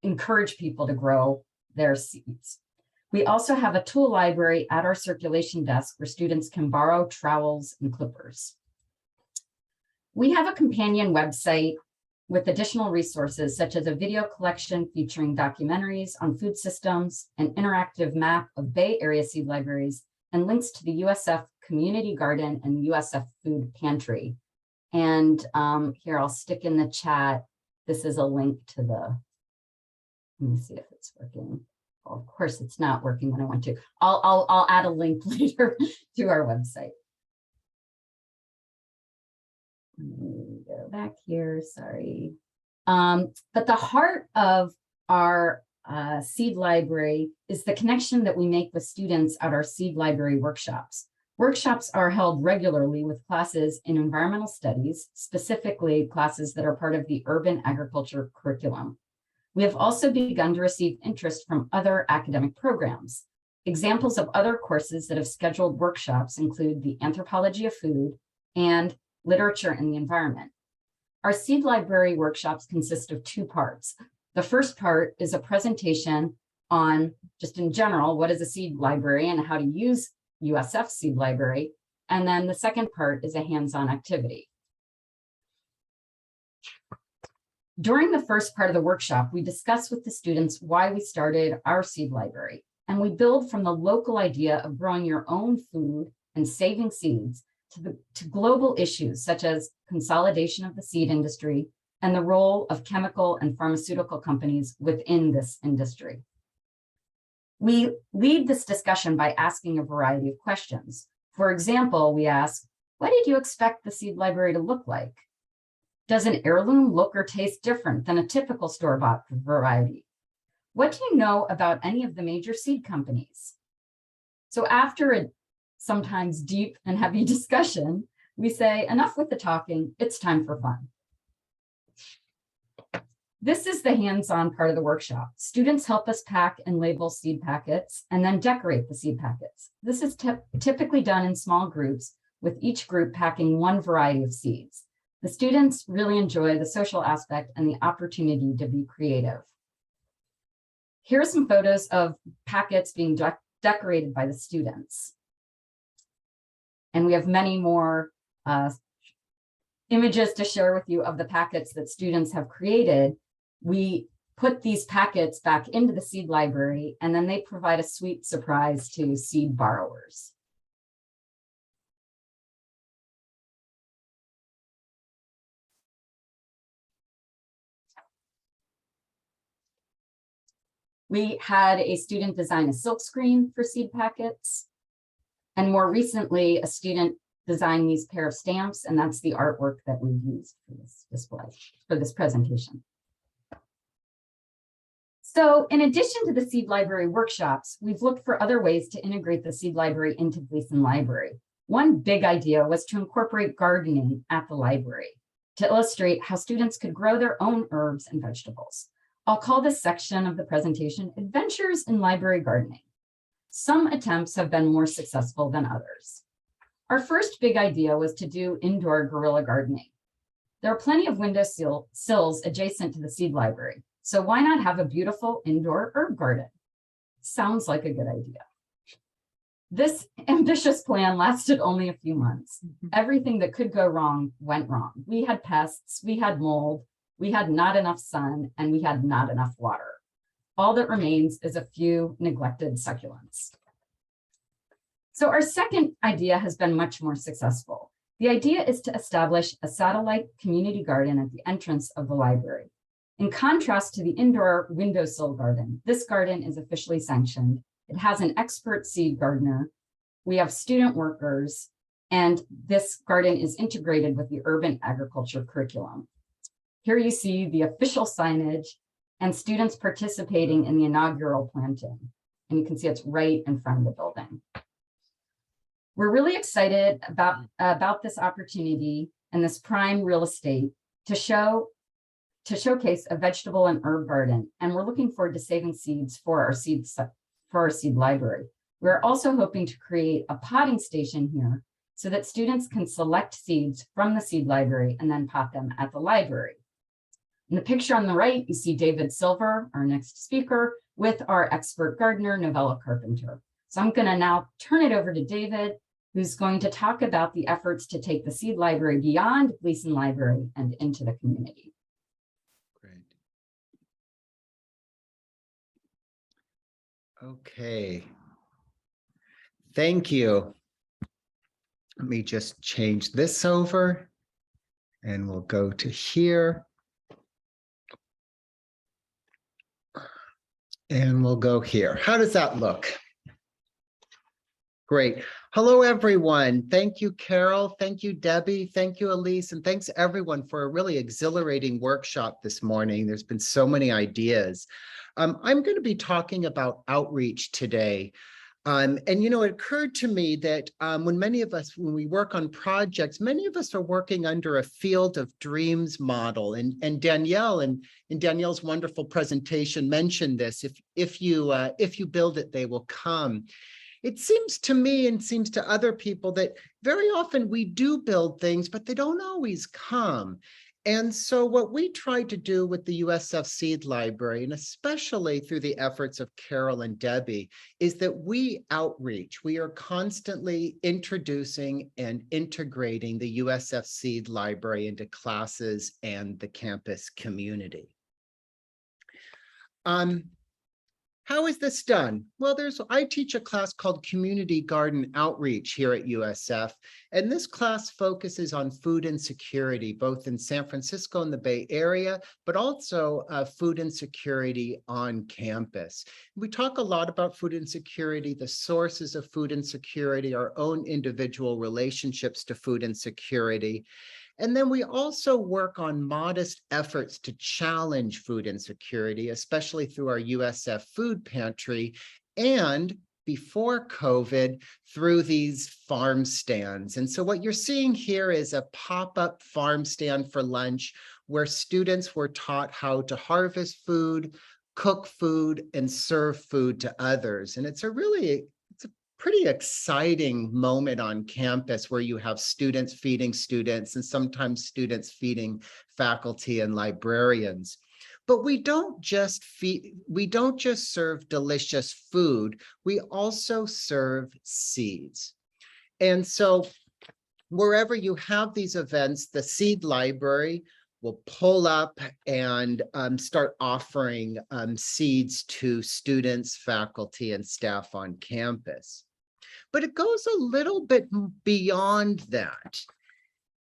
G: encourage people to grow their seeds. We also have a tool library at our circulation desk where students can borrow trowels and clippers. We have a companion website with additional resources such as a video collection featuring documentaries on food systems, an interactive map of Bay Area seed libraries, and links to the USF Community Garden and USF Food Pantry. And here I'll stick in the chat. This is a link to the, let me see if it's working. Well, of course, it's not working when I want to. I'll add a link later to our website. Let me go back here, sorry. But the heart of our seed library is the connection that we make with students at our seed library workshops. Workshops are held regularly with classes in environmental studies, specifically classes that are part of the urban agriculture curriculum. We have also begun to receive interest from other academic programs. Examples of other courses that have scheduled workshops include the anthropology of food and literature and the environment. Our seed library workshops consist of two parts. The first part is a presentation on, just in general, what is a seed library and how to use USF Seed Library. And then the second part is a hands-on activity. During the first part of the workshop, we discussed with the students why we started our seed library. And we build from the local idea of growing your own food and saving seeds to global issues such as consolidation of the seed industry and the role of chemical and pharmaceutical companies within this industry. We lead this discussion by asking a variety of questions. For example, we ask, what did you expect the seed library to look like? Does an heirloom look or taste different than a typical store-bought variety? What do you know about any of the major seed companies? So after a sometimes deep and heavy discussion, we say, enough with the talking, it's time for fun. This is the hands-on part of the workshop. Students help us pack and label seed packets and then decorate the seed packets. This is typically done in small groups, with each group packing one variety of seeds. The students really enjoy the social aspect and the opportunity to be creative. Here are some photos of packets being decorated by the students. And we have many more images to share with you of the packets that students have created. We put these packets back into the seed library, and then they provide a sweet surprise to seed borrowers. We had a student design a silkscreen for seed packets. And more recently, a student designed these pair of stamps, and that's the artwork that we used for this display, for this presentation. So in addition to the seed library workshops, we've looked for other ways to integrate the seed library into Gleason Library. One big idea was to incorporate gardening at the library to illustrate how students could grow their own herbs and vegetables. I'll call this section of the presentation Adventures in Library Gardening. Some attempts have been more successful than others. Our first big idea was to do indoor guerrilla gardening. There are plenty of window sills adjacent to the seed library, so why not have a beautiful indoor herb garden? Sounds like a good idea. This ambitious plan lasted only a few months. Everything that could go wrong went wrong. We had pests, we had mold, we had not enough sun, and we had not enough water. All that remains is a few neglected succulents. So our second idea has been much more successful. The idea is to establish a satellite community garden at the entrance of the library. In contrast to the indoor windowsill garden, this garden is officially sanctioned. It has an expert seed gardener. We have student workers, and this garden is integrated with the urban agriculture curriculum. Here you see the official signage and students participating in the inaugural planting. And you can see it's right in front of the building. We're really excited about this opportunity and this prime real estate to showcase a vegetable and herb garden. And we're looking forward to saving seeds for our seed library. We're also hoping to create a potting station here so that students can select seeds from the seed library and then pot them at the library. In the picture on the right, you see David Silver, our next speaker, with our expert gardener, Novella Carpenter. So I'm going to now turn it over to David, who's going to talk about the efforts to take the seed library beyond Gleason Library and into the community.
H: Great. Okay. Thank you. Let me just change this over and we'll go to here. And we'll go here. How does that look? Great. Hello, everyone. Thank you, Carol. Thank you, Debbie. Thank you, Elise. And thanks, everyone, for a really exhilarating workshop this morning. There's been so many ideas. I'm going to be talking about outreach today. And, you know, it occurred to me that when we work on projects, many of us are working under a field of dreams model. And Danielle, in Danielle's wonderful presentation, mentioned this. If you build it, they will come. It seems to me and seems to other people that very often we do build things, but they don't always come. And so what we tried to do with the USF Seed Library, and especially through the efforts of Carol and Debbie, is that we outreach. We are constantly introducing and integrating the USF Seed Library into classes and the campus community. How is this done? Well, I teach a class called Community Garden Outreach here at USF, and this class focuses on food insecurity, both in San Francisco and the Bay Area, but also food insecurity on campus. We talk a lot about food insecurity, the sources of food insecurity, our own individual relationships to food insecurity. And then we also work on modest efforts to challenge food insecurity, especially through our USF food pantry, and before COVID, through these farm stands. And so what you're seeing here is a pop-up farm stand for lunch where students were taught how to harvest food, cook food, and serve food to others. And it's a pretty exciting moment on campus where you have students feeding students and sometimes students feeding faculty and librarians. But we don't just serve delicious food, we also serve seeds. And so wherever you have these events, the Seed Library will pull up and start offering seeds to students, faculty, and staff on campus. But it goes a little bit beyond that.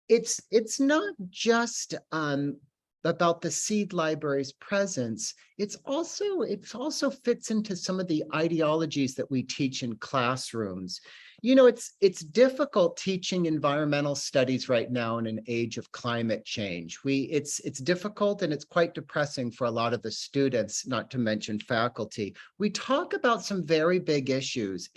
H: It's not just about the Seed Library's presence. It also fits into some of the ideologies that we teach in classrooms. You know, it's difficult teaching environmental studies right now in an age of climate change. It's difficult and it's quite depressing for a lot of the students, not to mention faculty. We talk about some very big issues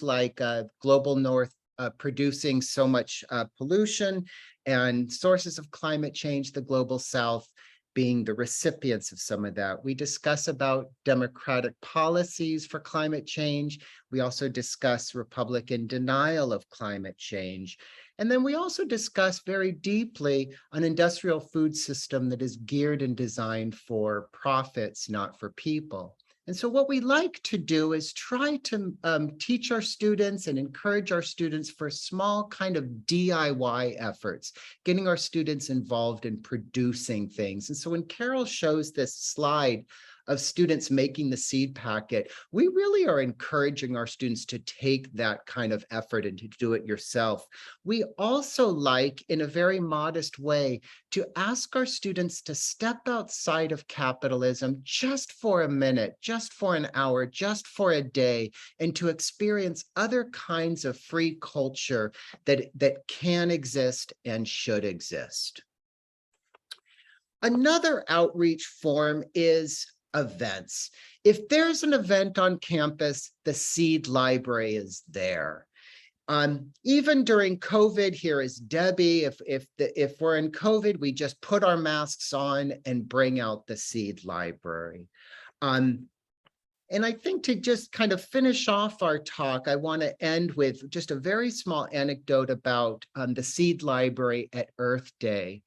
H: like global north producing so much pollution and sources of climate change, the global south being the recipients of some of that. We discuss about democratic policies for climate change. We also discuss Republican denial of climate change. And then we also discuss very deeply an industrial food system that is geared and designed for profits, not for people. And so what we like to do is try to teach our students and encourage our students for small kind of DIY efforts, getting our students involved in producing things. And so when Carol shows this slide of students making the seed packet, we really are encouraging our students to take that kind of effort and to do it yourself. We also like, in a very modest way, to ask our students to step outside of capitalism just for a minute, just for an hour, just for a day, and to experience other kinds of free culture that can exist and should exist. Another outreach form is events. If there's an event on campus, the Seed Library is there. Even during COVID, here is Debbie. If we're in COVID, we just put our masks on and bring out the Seed Library. And I think to just kind of finish off our talk, I want to end with just a very small anecdote about the Seed Library at Earth Day.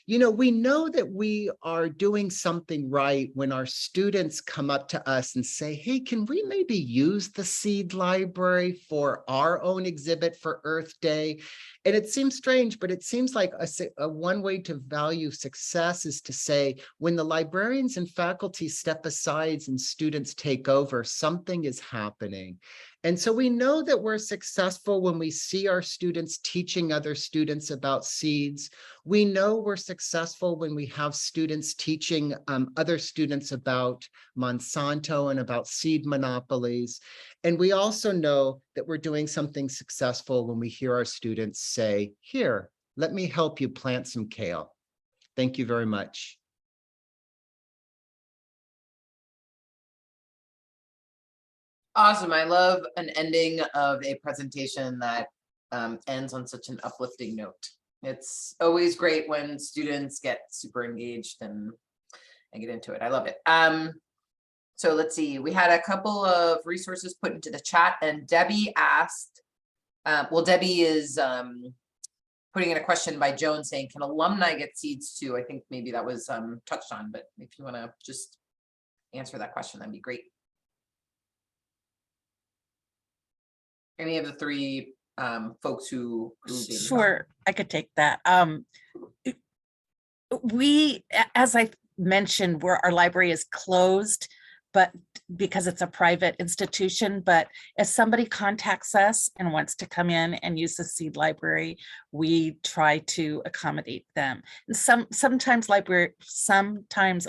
H: You know, we know that we are doing something right when our students come up to us and say, hey, can we maybe use the Seed Library for our own exhibit for Earth Day? And it seems strange, but it seems like a one way to value success is to say, when the librarians and faculty step aside and students take over, something is happening. And so we know that we're successful when we see our students teaching other students about seeds. We know we're successful when we have students teaching other students about Monsanto and about seed monopolies. And we also know that we're doing something successful when we hear our students say, here, let me help you plant some kale. Thank you very much.
A: Awesome. I love an ending of a presentation that ends on such an uplifting note. It's always great when students get super engaged and get into it. I love it. So let's see, we had a couple of resources put into the chat, and Debbie asked, well, Debbie is putting in a question by Joan saying, can alumni get seeds too? I think maybe that was touched on, but if you want to just answer that question, that'd be great. Any of the three folks who
F: Sure, I could take that. As I mentioned, our library is closed, but because it's a private institution, but if somebody contacts us and wants to come in and use the seed library, we try to accommodate them. And sometimes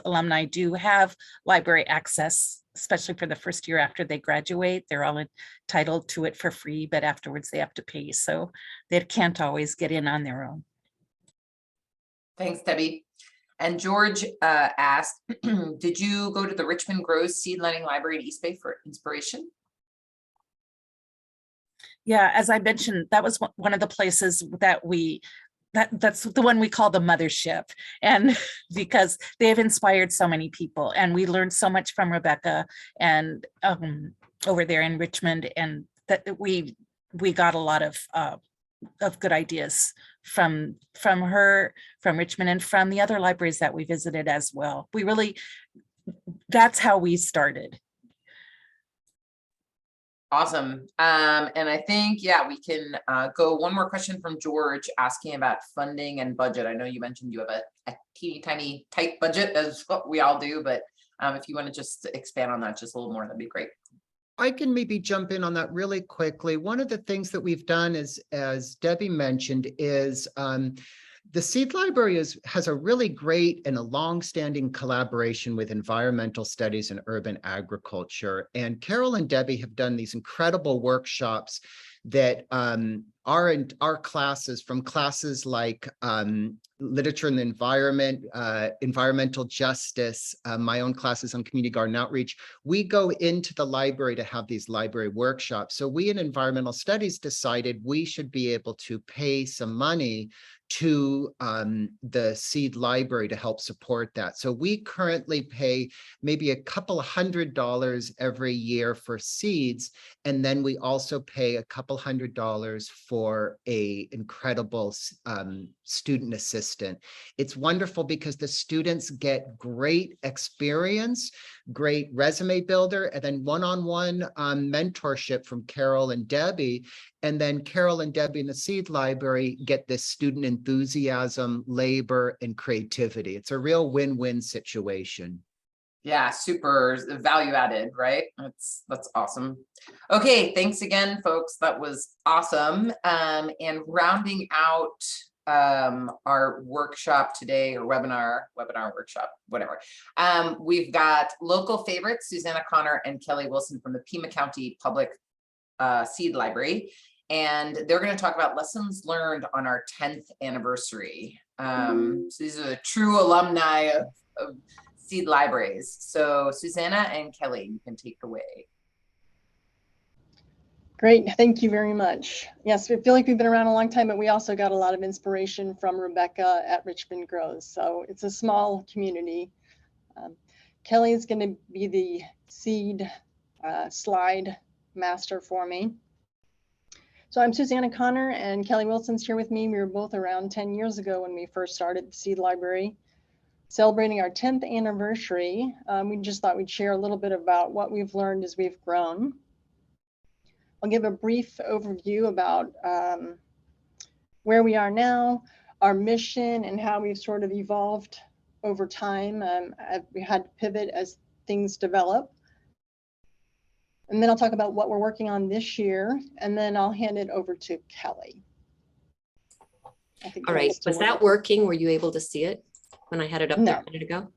F: alumni do have library access, especially for the first year after they graduate. They're all entitled to it for free, but afterwards they have to pay. So they can't always get in on their own.
A: Thanks, Debbie. And George asked, did you go to the Richmond Groves Seed Lending Library at East Bay for inspiration?
F: Yeah, as I mentioned, that was one of the places that that's the one we call the mothership. And because they have inspired so many people, and we learned so much from Rebecca and over there in Richmond, and that we got a lot of good ideas from her, from Richmond, and from the other libraries that we visited as well. That's how we started.
A: Awesome. And I think, yeah, we can go one more question from George asking about funding and budget. I know you mentioned you have a teeny tiny tight budget, as what we all do, but if you want to just expand on that just a little more, that'd be great.
H: I can maybe jump in on that really quickly. One of the things that we've done is, as Debbie mentioned, is the Seed Library has a really great and a long-standing collaboration with environmental studies and urban agriculture. And Carol and Debbie have done these incredible workshops that are in our classes, from classes like literature and the environment, environmental justice, my own classes on community garden outreach. We go into the library to have these library workshops. So we in environmental studies decided we should be able to pay some money to the Seed Library to help support that. So we currently pay maybe a couple $100 every year for seeds. And then we also pay a couple $100 for a incredible student assistant. It's wonderful because the students get great experience, great resume builder, and then one-on-one mentorship from Carol and Debbie. And then Carol and Debbie in the Seed Library get this student enthusiasm, labor, and creativity. It's a real win-win situation.
A: Yeah, super value added, right? That's awesome. Okay, thanks again, folks. That was awesome. And rounding out our workshop today, or webinar workshop, whatever. We've got local favorites, Susanna Connor and Kelly Wilson from the Pima County Public Seed Library. And they're going to talk about lessons learned on our 10th anniversary. So these are the true alumni of seed libraries. So Susanna and Kelly, you can take away.
B: Great, thank you very much. Yes, we feel like we've been around a long time, but we also got a lot of inspiration from Rebecca at Richmond Groves. So it's a small community. Kelly is going to be the seed slide master for me. So I'm Susanna Connor, and Kelly Wilson's here with me. We were both around 10 years ago when we first started the Seed Library. Celebrating our 10th anniversary, we just thought we'd share a little bit about what we've learned as we've grown. I'll give a brief overview about where we are now, our mission, and how we've sort of evolved over time. We had to pivot as things develop. And then I'll talk about what we're working on this year, and then I'll hand it over to Kelly.
I: All right, was that working? Were you able to see it when I had it up there a minute ago?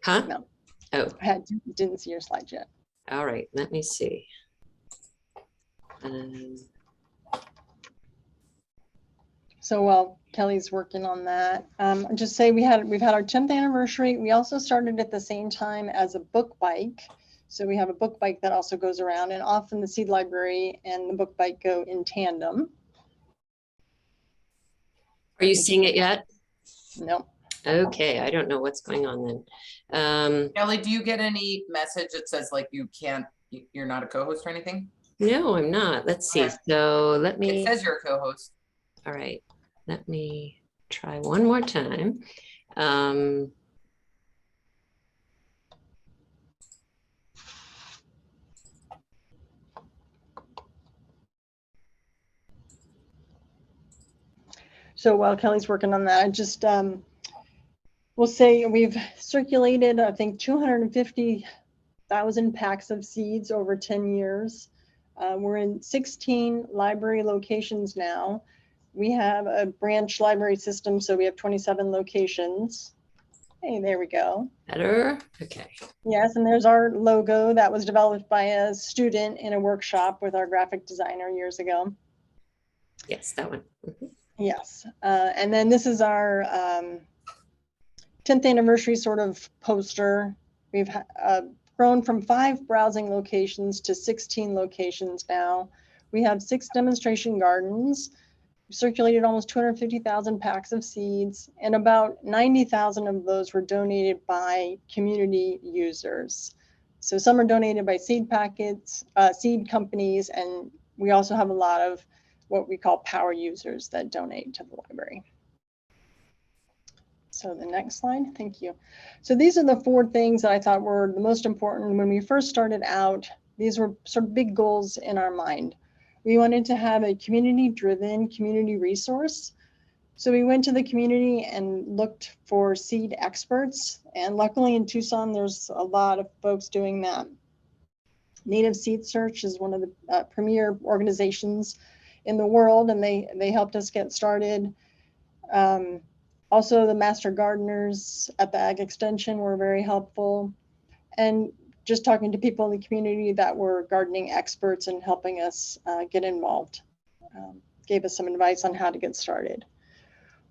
I: Huh?
B: No.
I: Oh.
B: I didn't see your slide yet.
I: All right, let me see.
B: So while Kelly's working on that, just say we've had our 10th anniversary. We also started at the same time as a book bike. So we have a book bike that also goes around, and often the Seed Library and the book bike go in tandem.
I: Are you seeing it yet?
B: No.
I: Okay, I don't know what's going on then.
A: Kelly, do you get any message that says like you're not a co-host or anything?
I: No, I'm not. Let's see.
A: Okay.
I: So let me.
A: It says you're a co-host.
I: All right. Let me try one more time.
B: So while Kelly's working on that, I just we'll say we've circulated, I think, 250,000 packs of seeds over 10 years. We're in 16 library locations now. We have a branch library system, so we have 27 locations. Hey, there we go.
I: Better. Okay.
B: Yes, and there's our logo that was developed by a student in a workshop with our graphic designer years ago.
I: Yes, that one. Mhm.
B: Yes, and then this is our 10th anniversary sort of poster. We've grown from 5 browsing locations to 16 locations now. We have 6 demonstration gardens. We circulated almost 250,000 packs of seeds, and about 90,000 of those were donated by community users. So some are donated by seed packets, seed companies, and we also have a lot of what we call power users that donate to the library. So the next slide, thank you. So these are the 4 things that I thought were the most important when we first started out. These were sort of big goals in our mind. We wanted to have a community-driven community resource. So we went to the community and looked for seed experts. And luckily in Tucson, there's a lot of folks doing that. Native Seed Search is one of the premier organizations in the world, and they helped us get started. Also, the master gardeners at the Ag Extension were very helpful. And just talking to people in the community that were gardening experts and helping us get involved, gave us some advice on how to get started.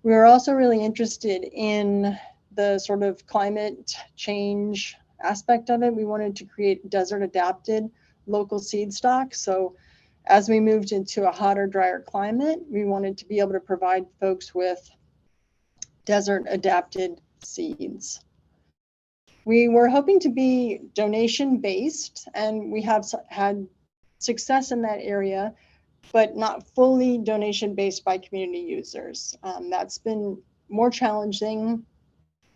B: We were also really interested in the sort of climate change aspect of it. We wanted to create desert adapted local seed stock. So as we moved into a hotter, drier climate, we wanted to be able to provide folks with desert adapted seeds. We were hoping to be donation based, and we have had success in that area, but not fully donation based by community users. That's been more challenging.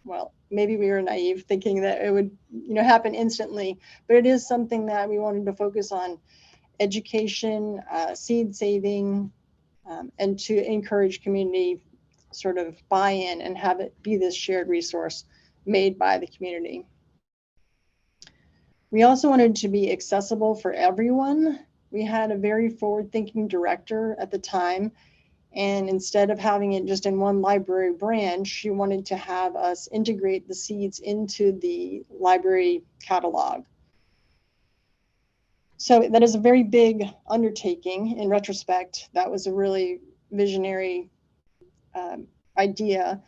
B: Well, maybe we were naive thinking that it would, happen instantly, but it is something that we wanted to focus on: education, seed saving, and to encourage community sort of buy-in and have it be this shared resource made by the community. We also wanted to be accessible for everyone. We had a very forward-thinking director at the time, and instead of having it just in one library branch, she wanted to have us integrate the seeds into the library catalog. So that is a very big undertaking. In retrospect, that was a really visionary idea.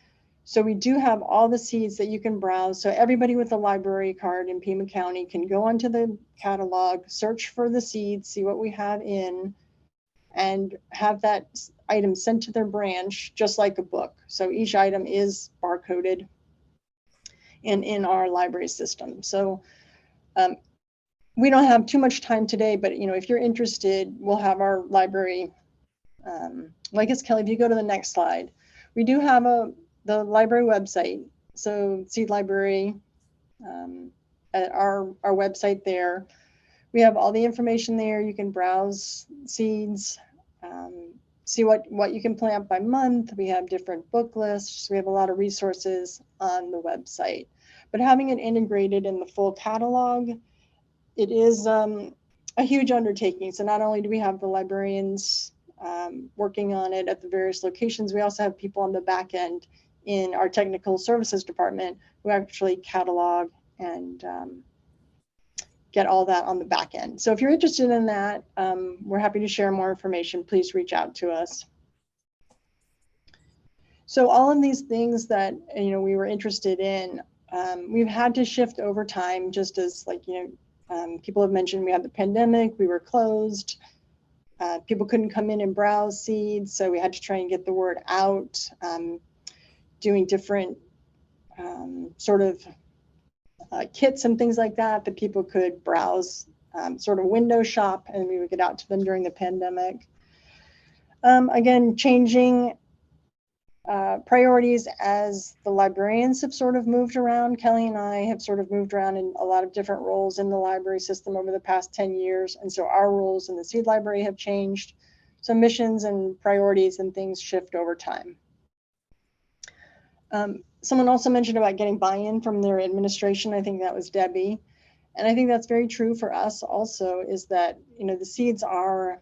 B: So we do have all the seeds that you can browse. So everybody with a library card in Pima County can go onto the catalog, search for the seeds, see what we have in, and have that item sent to their branch, just like a book. So each item is barcoded and in our library system. So we don't have too much time today, but if you're interested, we'll have our library. Well, I guess, Kelly, if you go to the next slide, we do have the library website. So Seed Library, at our website there. We have all the information there. You can browse seeds, see what you can plant by month. We have different book lists. We have a lot of resources on the website. But having it integrated in the full catalog, it is a huge undertaking. So not only do we have the librarians working on it at the various locations, we also have people on the back end in our technical services department who actually catalog and get all that on the back end. So if you're interested in that, we're happy to share more information. Please reach out to us. So all of these things that we were interested in, we've had to shift over time, just as people have mentioned. We had the pandemic, we were closed. People couldn't come in and browse seeds, so we had to try and get the word out, doing different sort of kits and things like that people could browse, sort of window shop, and we would get out to them during the pandemic. Again, changing priorities as the librarians have sort of moved around. Kelly and I have sort of moved around in a lot of different roles in the library system over the past 10 years. And so our roles in the seed library have changed. So missions and priorities and things shift over time. Someone also mentioned about getting buy-in from their administration. I think that was Debbie. And I think that's very true for us also, is that, you know, the seeds are,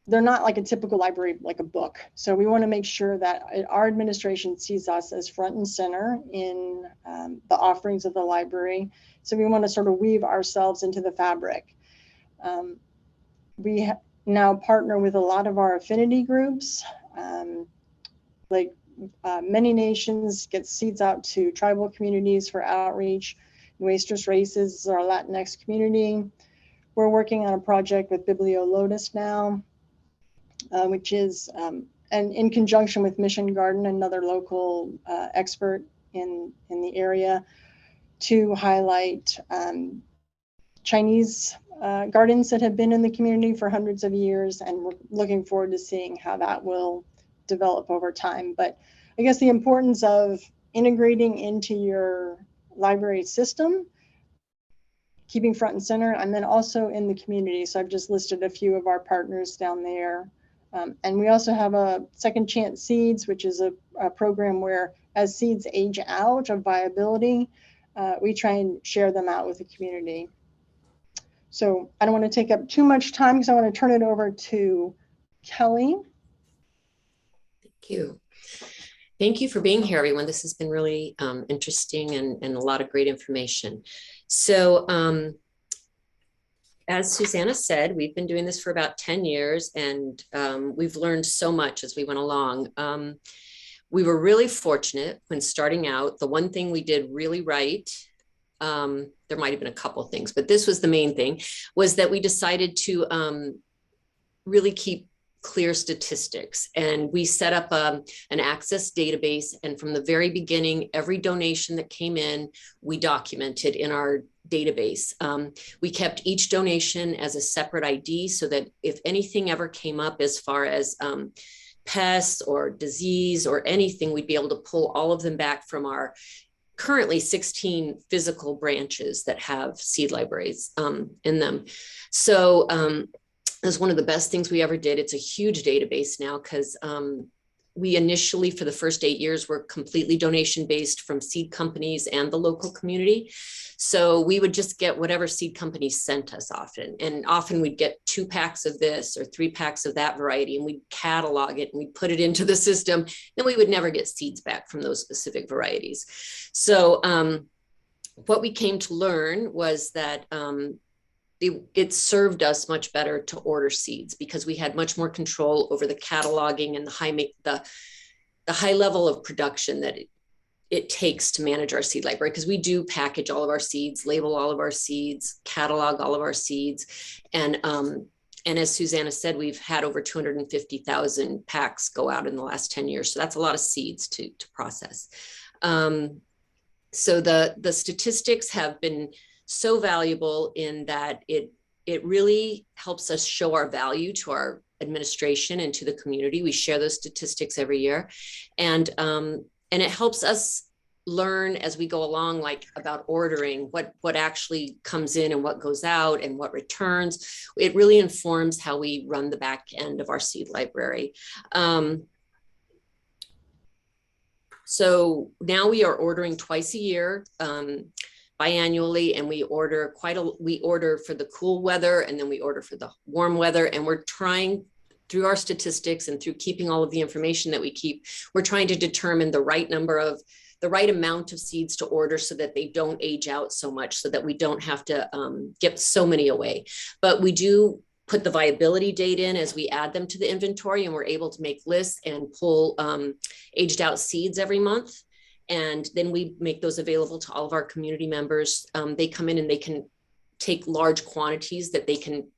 B: they're not like a typical library, like a book. So we want to make sure that our administration sees us as front and center in the offerings of the library. So we want to sort of weave ourselves into the fabric. We now partner with a lot of our affinity groups, Many Nations gets seeds out to tribal communities for outreach. Nuestras Races is our Latinx community. We're working on a project with Biblio Lotus now, which is, and in conjunction with Mission Garden, another local expert in the area, to highlight Chinese gardens that have been in the community for hundreds of years, and we're looking forward to seeing how that will develop over time. But I guess the importance of integrating into your library system, keeping front and center, and then also in the community. So I've just listed a few of our partners down there. And we also have a Second Chance Seeds, which is a program where as seeds age out of viability, we try and share them out with the community. So I don't want to take up too much time because I want to turn it over to Kelly.
I: Thank you. Thank you for being here, everyone. This has been really interesting and a lot of great information. So as Susanna said, we've been doing this for about 10 years and we've learned so much as we went along. We were really fortunate when starting out. The one thing we did really right, there might have been a couple of things, but this was the main thing, was that we decided to really keep clear statistics. And we set up an access database. And from the very beginning, every donation that came in, we documented in our database. We kept each donation as a separate ID so that if anything ever came up as far as pests or disease or anything, we'd be able to pull all of them back from our currently 16 physical branches that have seed libraries in them. So it was one of the best things we ever did. It's a huge database now because we initially, for the first 8 years, were completely donation based from seed companies and the local community. So we would just get whatever seed companies sent us often. And often we'd get 2 packs of this or 3 packs of that variety, and we'd catalog it and we'd put it into the system. Then we would never get seeds back from those specific varieties. So what we came to learn was that it served us much better to order seeds because we had much more control over the cataloging and the high level of production that it takes to manage our seed library, because we do package all of our seeds, label all of our seeds, catalog all of our seeds. And as Susanna said, we've had over 250,000 packs go out in the last 10 years. So that's a lot of seeds to process. So the statistics have been so valuable in that it really helps us show our value to our administration and to the community. We share those statistics every year, and it helps us learn as we go along, like about ordering, what actually comes in and what goes out and what returns. It really informs how we run the back end of our seed library. So now we are ordering twice a year. Biannually, and we order for the cool weather, and then we order for the warm weather, and we're trying through our statistics and through keeping all of the information that we keep, we're trying to determine the right amount of seeds to order so that they don't age out so much, so that we don't have to get so many away. But we do put the viability date in as we add them to the inventory, and we're able to make lists and pull aged out seeds every month. And then we make those available to all of our community members. They come in and they can take large quantities that they can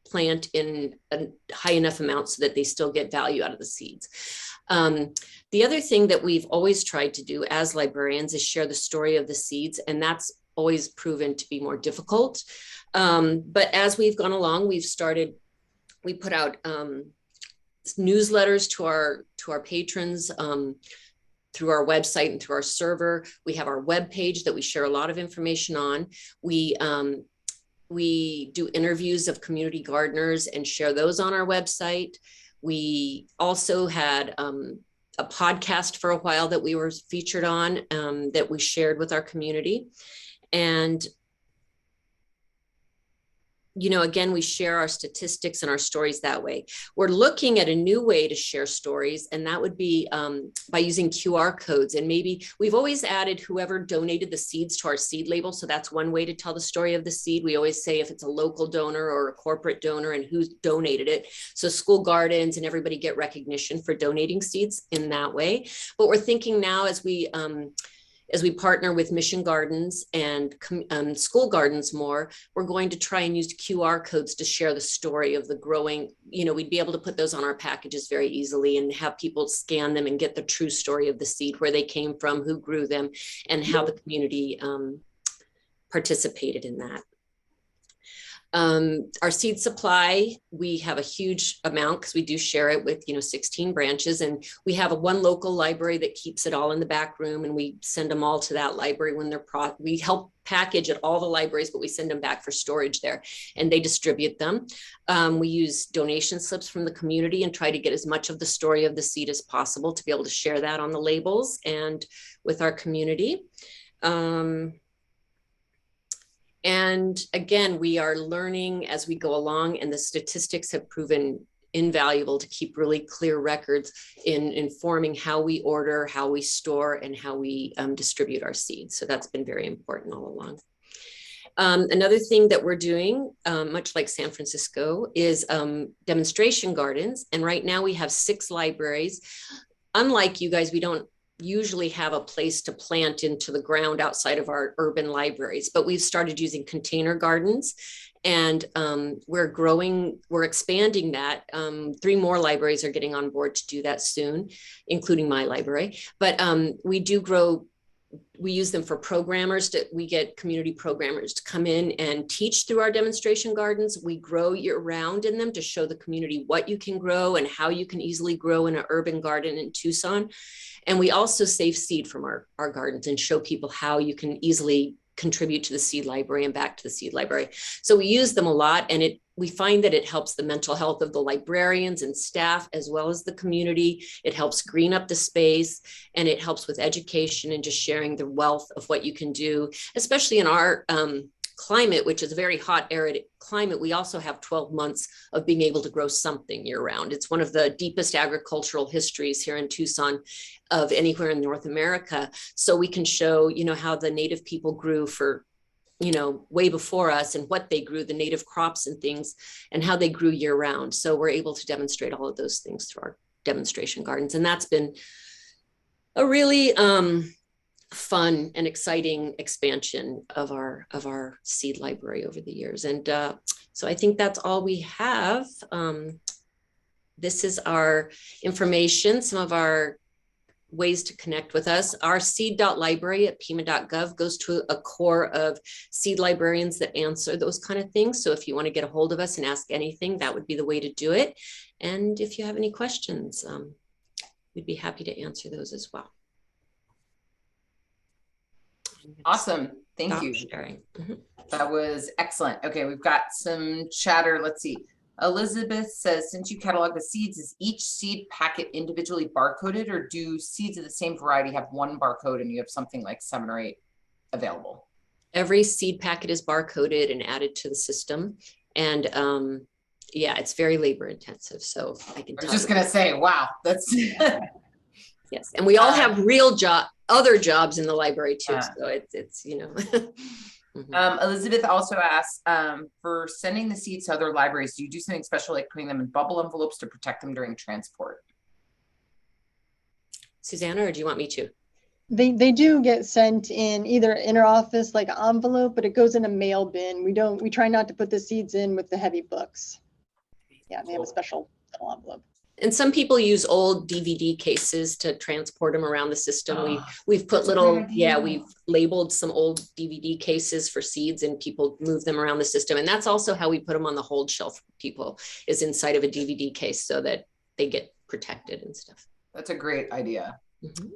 I: plant in a high enough amount so that they still get value out of the seeds. The other thing that we've always tried to do as librarians is share the story of the seeds, and that's always proven to be more difficult. But as we've gone along, we put out newsletters to our patrons through our website and through our server. We have our web page that we share a lot of information on. We do interviews of community gardeners and share those on our website. We also had a podcast for a while that we were featured on that we shared with our community. And again, we share our statistics and our stories that way. We're looking at a new way to share stories, and that would be by using QR codes. And maybe we've always added whoever donated the seeds to our seed label. So that's one way to tell the story of the seed. We always say if it's a local donor or a corporate donor and who donated it. So school gardens and everybody get recognition for donating seeds in that way. But we're thinking now as we partner with Mission Gardens and school gardens more, we're going to try and use QR codes to share the story of the growing. We'd be able to put those on our packages very easily and have people scan them and get the true story of the seed, where they came from, who grew them, and how the community participated in that. Our seed supply, we have a huge amount because we do share it with 16 branches, and we have one local library that keeps it all in the back room, and we send them all to that library when they're we help package at all the libraries, but we send them back for storage there and they distribute them. We use donation slips from the community and try to get as much of the story of the seed as possible to be able to share that on the labels and with our community. And again, we are learning as we go along, and the statistics have proven invaluable to keep really clear records in informing how we order, how we store, and how we distribute our seeds. So that's been very important all along. Another thing that we're doing, much like San Francisco, is demonstration gardens. And right now we have 6 libraries. Unlike you guys, we don't usually have a place to plant into the ground outside of our urban libraries, but we've started using container gardens, and we're expanding that. 3 more libraries are getting on board to do that soon, including my library. But we use them for programmers. We get community programmers to come in and teach through our demonstration gardens. We grow year round in them to show the community what you can grow and how you can easily grow in an urban garden in Tucson. And we also save seed from our gardens and show people how you can easily contribute to the seed library and back to the seed library. So we use them a lot, and we find that it helps the mental health of the librarians and staff as well as the community. It helps green up the space, and it helps with education and just sharing the wealth of what you can do, especially in our climate, which is a very hot, arid climate. We also have 12 months of being able to grow something year round. It's one of the deepest agricultural histories here in Tucson of anywhere in North America. So we can show, how the native people grew for, way before us, and what they grew, the native crops and things, and how they grew year round. So we're able to demonstrate all of those things through our demonstration gardens. And that's been a really fun and exciting expansion of our seed library over the years. And so I think that's all we have. This is our information, some of our ways to connect with us. Our seed.library at pima.gov goes to a core of seed librarians that answer those kind of things. So if you want to get a hold of us and ask anything, that would be the way to do it. And if you have any questions, we'd be happy to answer those as well.
A: Awesome. Thank you. That was excellent. Okay, we've got some chatter. Let's see. Elizabeth says, since you catalog the seeds, is each seed packet individually barcoded, or do seeds of the same variety have one barcode and you have something like 7 or 8 available?
I: Every seed packet is barcoded and added to the system. And yeah, it's very labor intensive. So I can tell
A: just going to say, wow, that's
I: yes. And we all have real other jobs in the library too. So it's
A: Elizabeth also asked, for sending the seeds to other libraries, do you do something special like putting them in bubble envelopes to protect them during transport?
I: Susanna, or do you want me to?
B: They do get sent in either inner office like an envelope, but it goes in a mail bin. We try not to put the seeds in with the heavy books. Yeah, they have a special little envelope.
I: And some people use old DVD cases to transport them around the system. We've put we've labeled some old DVD cases for seeds, and people move them around the system. And that's also how we put them on the hold shelf for people, is inside of a DVD case, so that they get protected and stuff.
A: That's a great idea.
I: Mhm.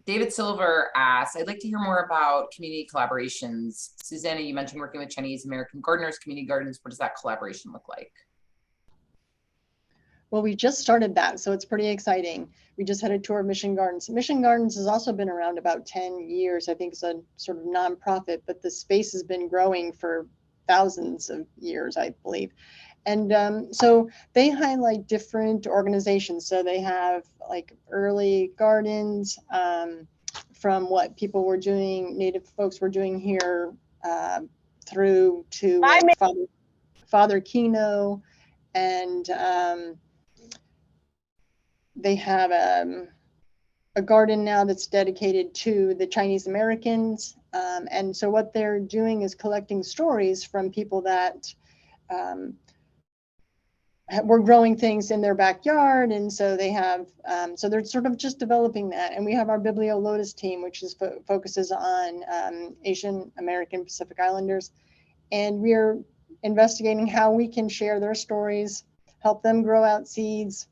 A: David Silver asks, I'd like to hear more about community collaborations. Susanna, you mentioned working with Chinese American gardeners, community gardens. What does that collaboration look like?
B: Well, we just started that, so it's pretty exciting. We just had a tour of Mission Gardens. Mission Gardens has also been around about 10 years. I think it's a sort of nonprofit, but the space has been growing for thousands of years, I believe. And so they highlight different organizations. So they have like early gardens from what people were doing, Native folks were doing here through to Father Kino, and they have a garden now that's dedicated to the Chinese Americans. And so what they're doing is collecting stories from people that were growing things in their backyard. And so they have, so they're sort of just developing that. And we have our Biblio Lotus team, which is focuses on Asian American Pacific Islanders. And we're investigating how we can share their stories, help them grow out seeds,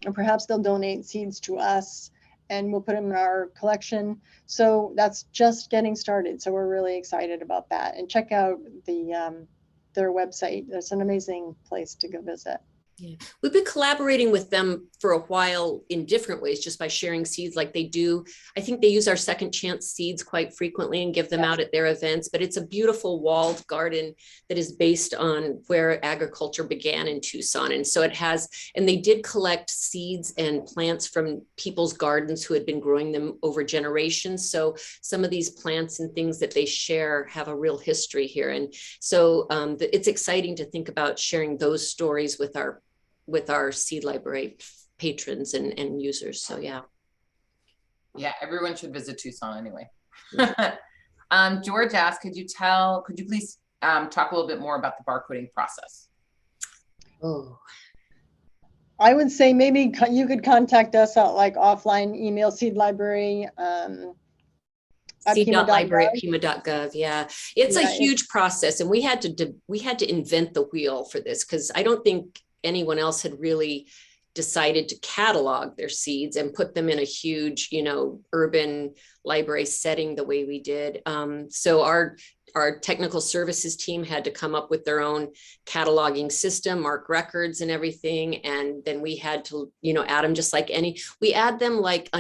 B: and perhaps they'll donate seeds to us and we'll put them in our collection. So that's just getting started. So we're really excited about that. And check out their website. It's an amazing place to go visit.
I: Yeah. We've been collaborating with them for a while in different ways, just by sharing seeds like they do. I think they use our Second Chance seeds quite frequently and give them out at their events, but it's a beautiful walled garden that is based on where agriculture began in Tucson. And so it has, and they did collect seeds and plants from people's gardens who had been growing them over generations. So some of these plants and things that they share have a real history here. And so it's exciting to think about sharing those stories with our seed library patrons and users. So yeah.
A: Yeah, everyone should visit Tucson anyway. George asked, could you please talk a little bit more about the barcoding process?
I: Oh,
B: I would say maybe you could contact us at like offline email seed library.
I: seed.library@pima.gov. Yeah, it's a huge process, and we had to invent the wheel for this, because I don't think anyone else had really decided to catalog their seeds and put them in a huge, urban library setting the way we did. So our technical services team had to come up with their own cataloging system, mark records and everything. And then we had to, add them just like we add them like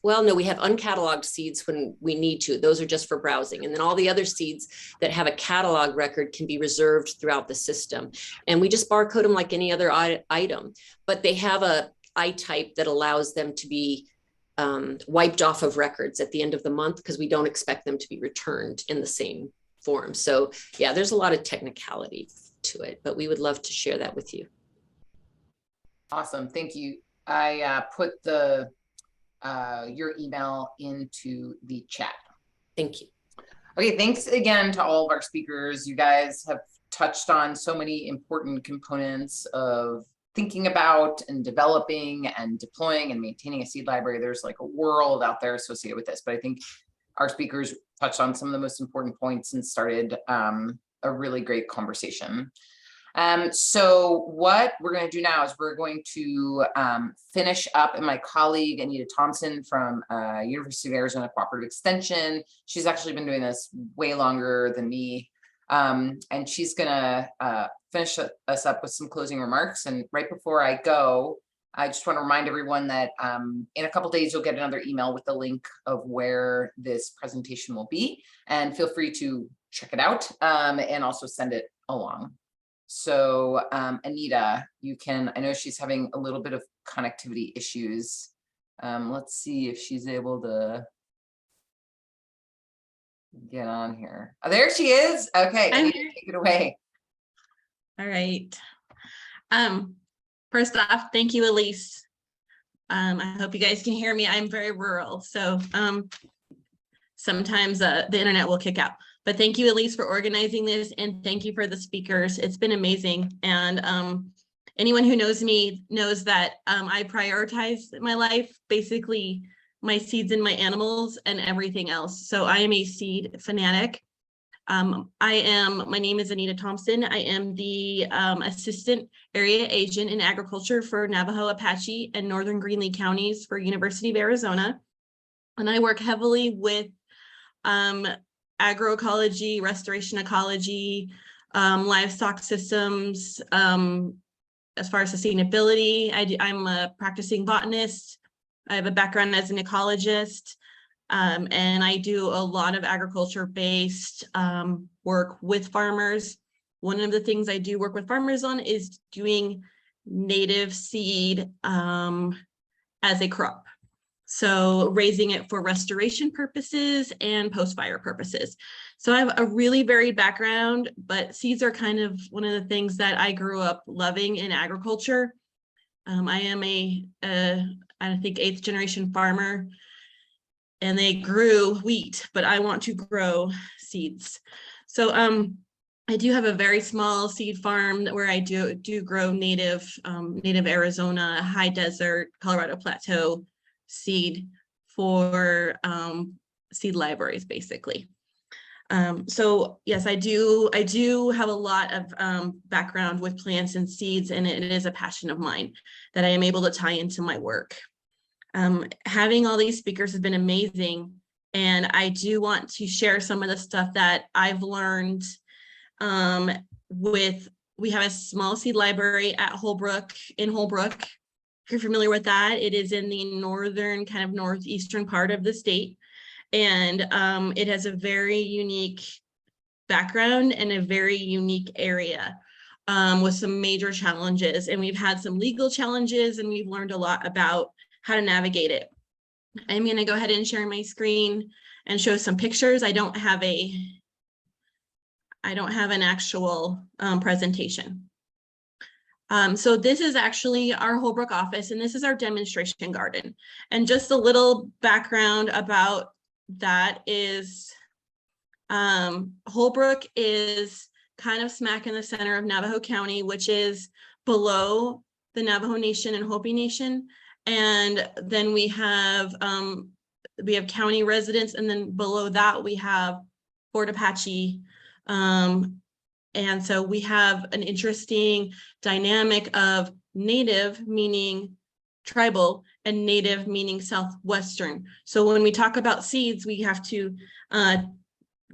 I: we have uncatalogued seeds when we need to. Those are just for browsing. And then all the other seeds that have a catalog record can be reserved throughout the system. And we just barcode them like any other item, but they have a I-type that allows them to be wiped off of records at the end of the month, because we don't expect them to be returned in the same form. So yeah, there's a lot of technicality to it, but we would love to share that with you.
A: Awesome, thank you. I put your email into the chat.
I: Thank you.
A: Okay, thanks again to all of our speakers. You guys have touched on so many important components of thinking about and developing and deploying and maintaining a seed library. There's like a world out there associated with this, but I think our speakers touched on some of the most important points and started a really great conversation. So what we're going to do now is we're going to finish up, and my colleague Anita Thompson from University of Arizona Cooperative Extension, she's actually been doing this way longer than me, and she's going to finish us up with some closing remarks. And right before I go, I just want to remind everyone that in a couple days you'll get another email with the link of where this presentation will be, and feel free to check it out and also send it along. So Anita, I know she's having a little bit of connectivity issues. Let's see if she's able to get on here. Oh, there she is. Okay, Anita, take it away.
J: All right. First off, thank you, Elise. I hope you guys can hear me. I'm very rural, so sometimes the internet will kick out. But thank you, Elise, for organizing this, and thank you for the speakers. It's been amazing. And anyone who knows me knows that I prioritize my life, basically my seeds and my animals and everything else. So I am a seed fanatic. My name is Anita Thompson. I am the Assistant Area Agent in Agriculture for Navajo, Apache, and Northern Greenlee counties for University of Arizona. And I work heavily with agroecology, restoration ecology, livestock systems. As far as sustainability, I'm a practicing botanist. I have a background as an ecologist, and I do a lot of agriculture-based work with farmers. One of the things I do work with farmers on is doing native seed as a crop. So raising it for restoration purposes and post-fire purposes. So I have a really varied background, but seeds are kind of one of the things that I grew up loving in agriculture. I am I think 8th generation farmer, and they grew wheat, but I want to grow seeds. So I do have a very small seed farm where I do grow native Arizona, high desert, Colorado Plateau seed for seed libraries, basically. So yes, I do have a lot of background with plants and seeds, and it is a passion of mine that I am able to tie into my work. Having all these speakers has been amazing, and I do want to share some of the stuff that I've learned we have a small seed library at Holbrook, in Holbrook. If you're familiar with that, it is in the northern, kind of northeastern part of the state. And it has a very unique background and a very unique area with some major challenges. And we've had some legal challenges, and we've learned a lot about how to navigate it. I'm going to go ahead and share my screen and show some pictures. I don't have an actual presentation. So this is actually our Holbrook office, and this is our demonstration garden. And just a little background about that is Holbrook is kind of smack in the center of Navajo County, which is below the Navajo Nation and Hopi Nation. And then we have county residents, and then below that we have Fort Apache. And so we have an interesting dynamic of native, meaning tribal, and native, meaning Southwestern. So when we talk about seeds, we have to kind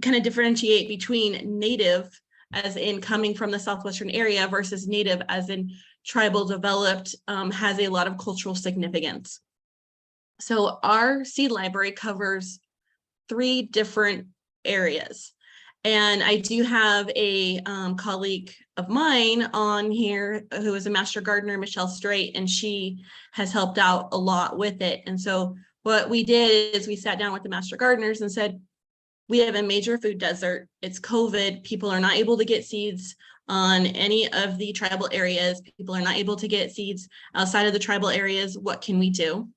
J: of differentiate between native, as in coming from the Southwestern area, versus native, as in tribal, developed, has a lot of cultural significance. So our seed library covers 3 different areas. And I do have a colleague of mine on here who is a master gardener, Michelle Strait, and she has helped out a lot with it. And so what we did is we sat down with the master gardeners and said, we have a major food desert. It's COVID. People are not able to get seeds on any of the tribal areas. People are not able to get seeds outside of the tribal areas. What can we do?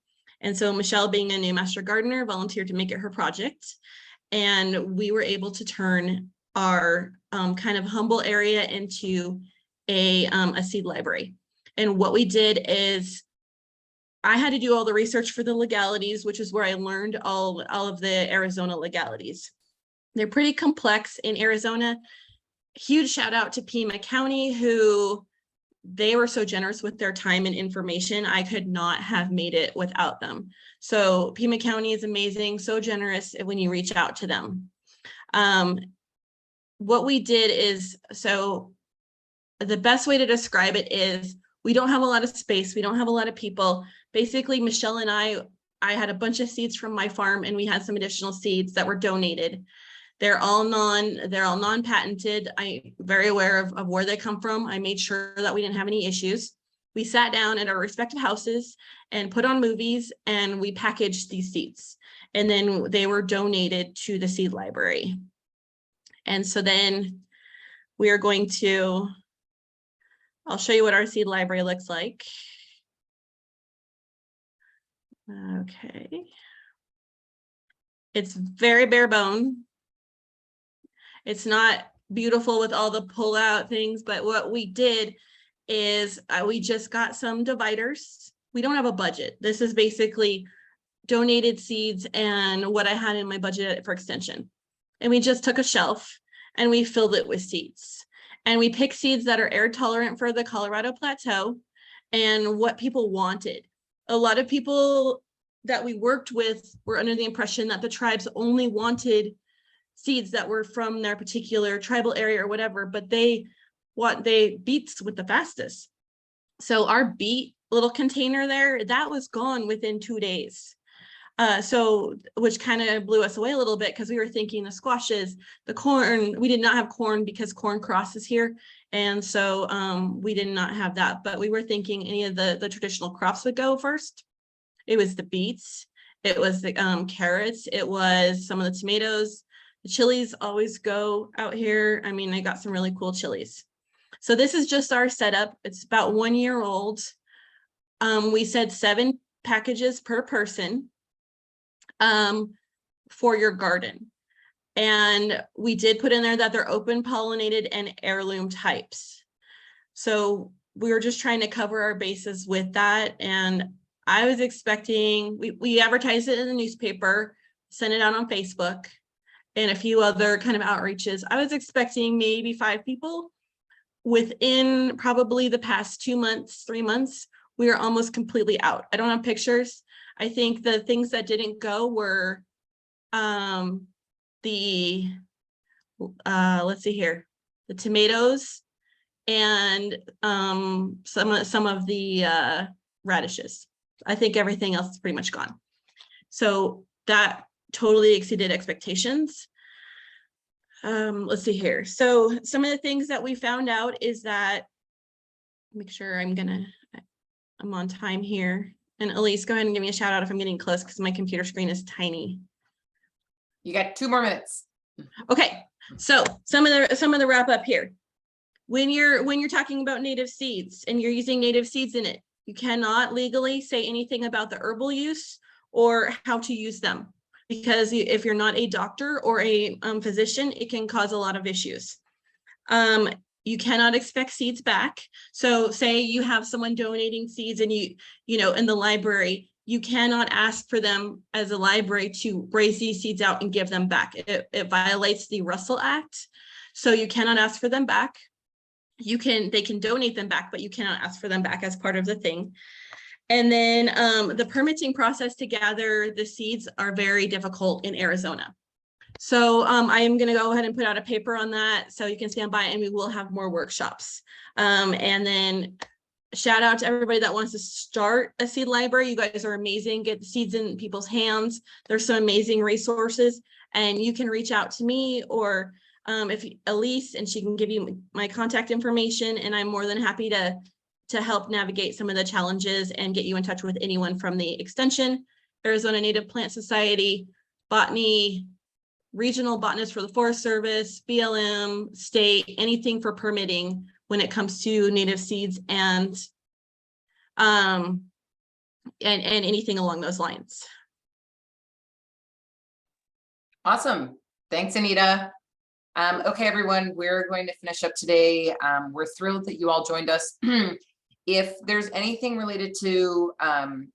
J: And so Michelle, being a new master gardener, volunteered to make it her project. And we were able to turn our kind of humble area into a seed library. And what we did is I had to do all the research for the legalities, which is where I learned all of the Arizona legalities. They're pretty complex in Arizona. Huge shout out to Pima County, who they were so generous with their time and information. I could not have made it without them. So Pima County is amazing, so generous when you reach out to them. What we did is, so the best way to describe it is we don't have a lot of space. We don't have a lot of people. Basically, Michelle and I had a bunch of seeds from my farm, and we had some additional seeds that were donated. They're all non-patented. I'm very aware of where they come from. I made sure that we didn't have any issues. We sat down at our respective houses and put on movies, and we packaged these seeds. And then they were donated to the seed library. And so then we are going to, I'll show you what our seed library looks like. Okay. It's very bare bone. It's not beautiful with all the pull out things, but what we did is we just got some dividers. We don't have a budget. This is basically donated seeds and what I had in my budget for extension. And we just took a shelf and we filled it with seeds. And we picked seeds that are air tolerant for the Colorado Plateau and what people wanted. A lot of people that we worked with were under the impression that the tribes only wanted seeds that were from their particular tribal area or whatever, but they beets with the fastest. So our beet little container there, that was gone within 2 days. So which kind of blew us away a little bit, because we were thinking the squashes, the corn, we did not have corn because corn crosses here. And so we did not have that, but we were thinking any of the traditional crops would go first. It was the beets, it was the carrots, it was some of the tomatoes. The chilies always go out here. I mean, I got some really cool chilies. So this is just our setup. It's about 1 year old. We said 7 packages per person for your garden. And we did put in there that they're open pollinated and heirloom types. So we were just trying to cover our bases with that. And I was expecting, we advertised it in the newspaper, sent it out on Facebook, and a few other kind of outreaches. I was expecting maybe 5 people. Within probably the past 2 months, 3 months, we are almost completely out. I don't have pictures. I think the things that didn't go were let's see here, the tomatoes and some of the radishes. I think everything else is pretty much gone. So that totally exceeded expectations. Let's see here. So some of the things that we found out is that, make sure I'm on time here. And Elise, go ahead and give me a shout out if I'm getting close, because my computer screen is tiny.
A: You got 2 more minutes.
J: Okay, so some of the wrap up here. When you're talking about native seeds and you're using native seeds in it, you cannot legally say anything about the herbal use or how to use them, because if you're not a doctor or a physician, it can cause a lot of issues. You cannot expect seeds back. So say you have someone donating seeds and you know, in the library, you cannot ask for them as a library to raise these seeds out and give them back. It violates the Russell Act. So you cannot ask for them back. They can donate them back, but you cannot ask for them back as part of the thing. And then the permitting process to gather the seeds are very difficult in Arizona. So I am going to go ahead and put out a paper on that, so you can stand by, and we will have more workshops. And then shout out to everybody that wants to start a seed library. You guys are amazing. Get the seeds in people's hands. There's some amazing resources, and you can reach out to me or if Elise, and she can give you my contact information, and I'm more than happy to help navigate some of the challenges and get you in touch with anyone from the Extension, Arizona Native Plant Society, Botany, regional botanists for the Forest Service, BLM, state, anything for permitting when it comes to native seeds and anything along those lines.
A: Awesome. Thanks, Anita. Okay, everyone, we're going to finish up today. We're thrilled that you all joined us. If there's anything related to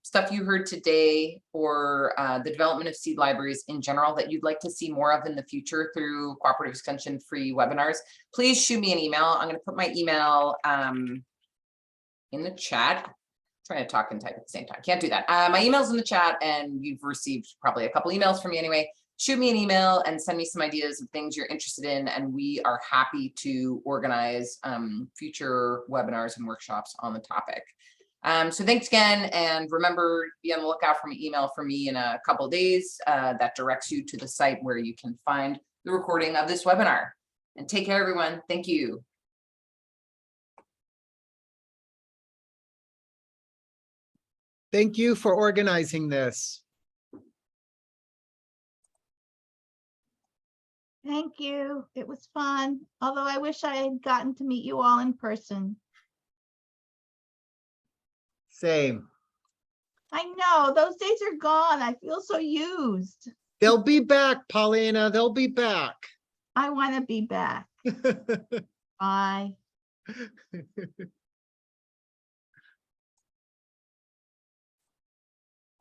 A: stuff you heard today or the development of seed libraries in general that you'd like to see more of in the future through Cooperative Extension free webinars, please shoot me an email. I'm going to put my email in the chat. I'm trying to talk and type at the same time. Can't do that. My email's in the chat, and you've received probably a couple emails from me anyway. Shoot me an email and send me some ideas of things you're interested in, and we are happy to organize future webinars and workshops on the topic. So thanks again, and remember, be on the lookout for an email from me in a couple of days that directs you to the site where you can find the recording of this webinar. And take care, everyone. Thank you.
H: Thank you for organizing this.
E: Thank you. It was fun. Although I wish I had gotten to meet you all in person.
H: Same.
E: I know, those days are gone. I feel so used.
H: They'll be back, Paulina. They'll be back.
E: I want to be back. Bye.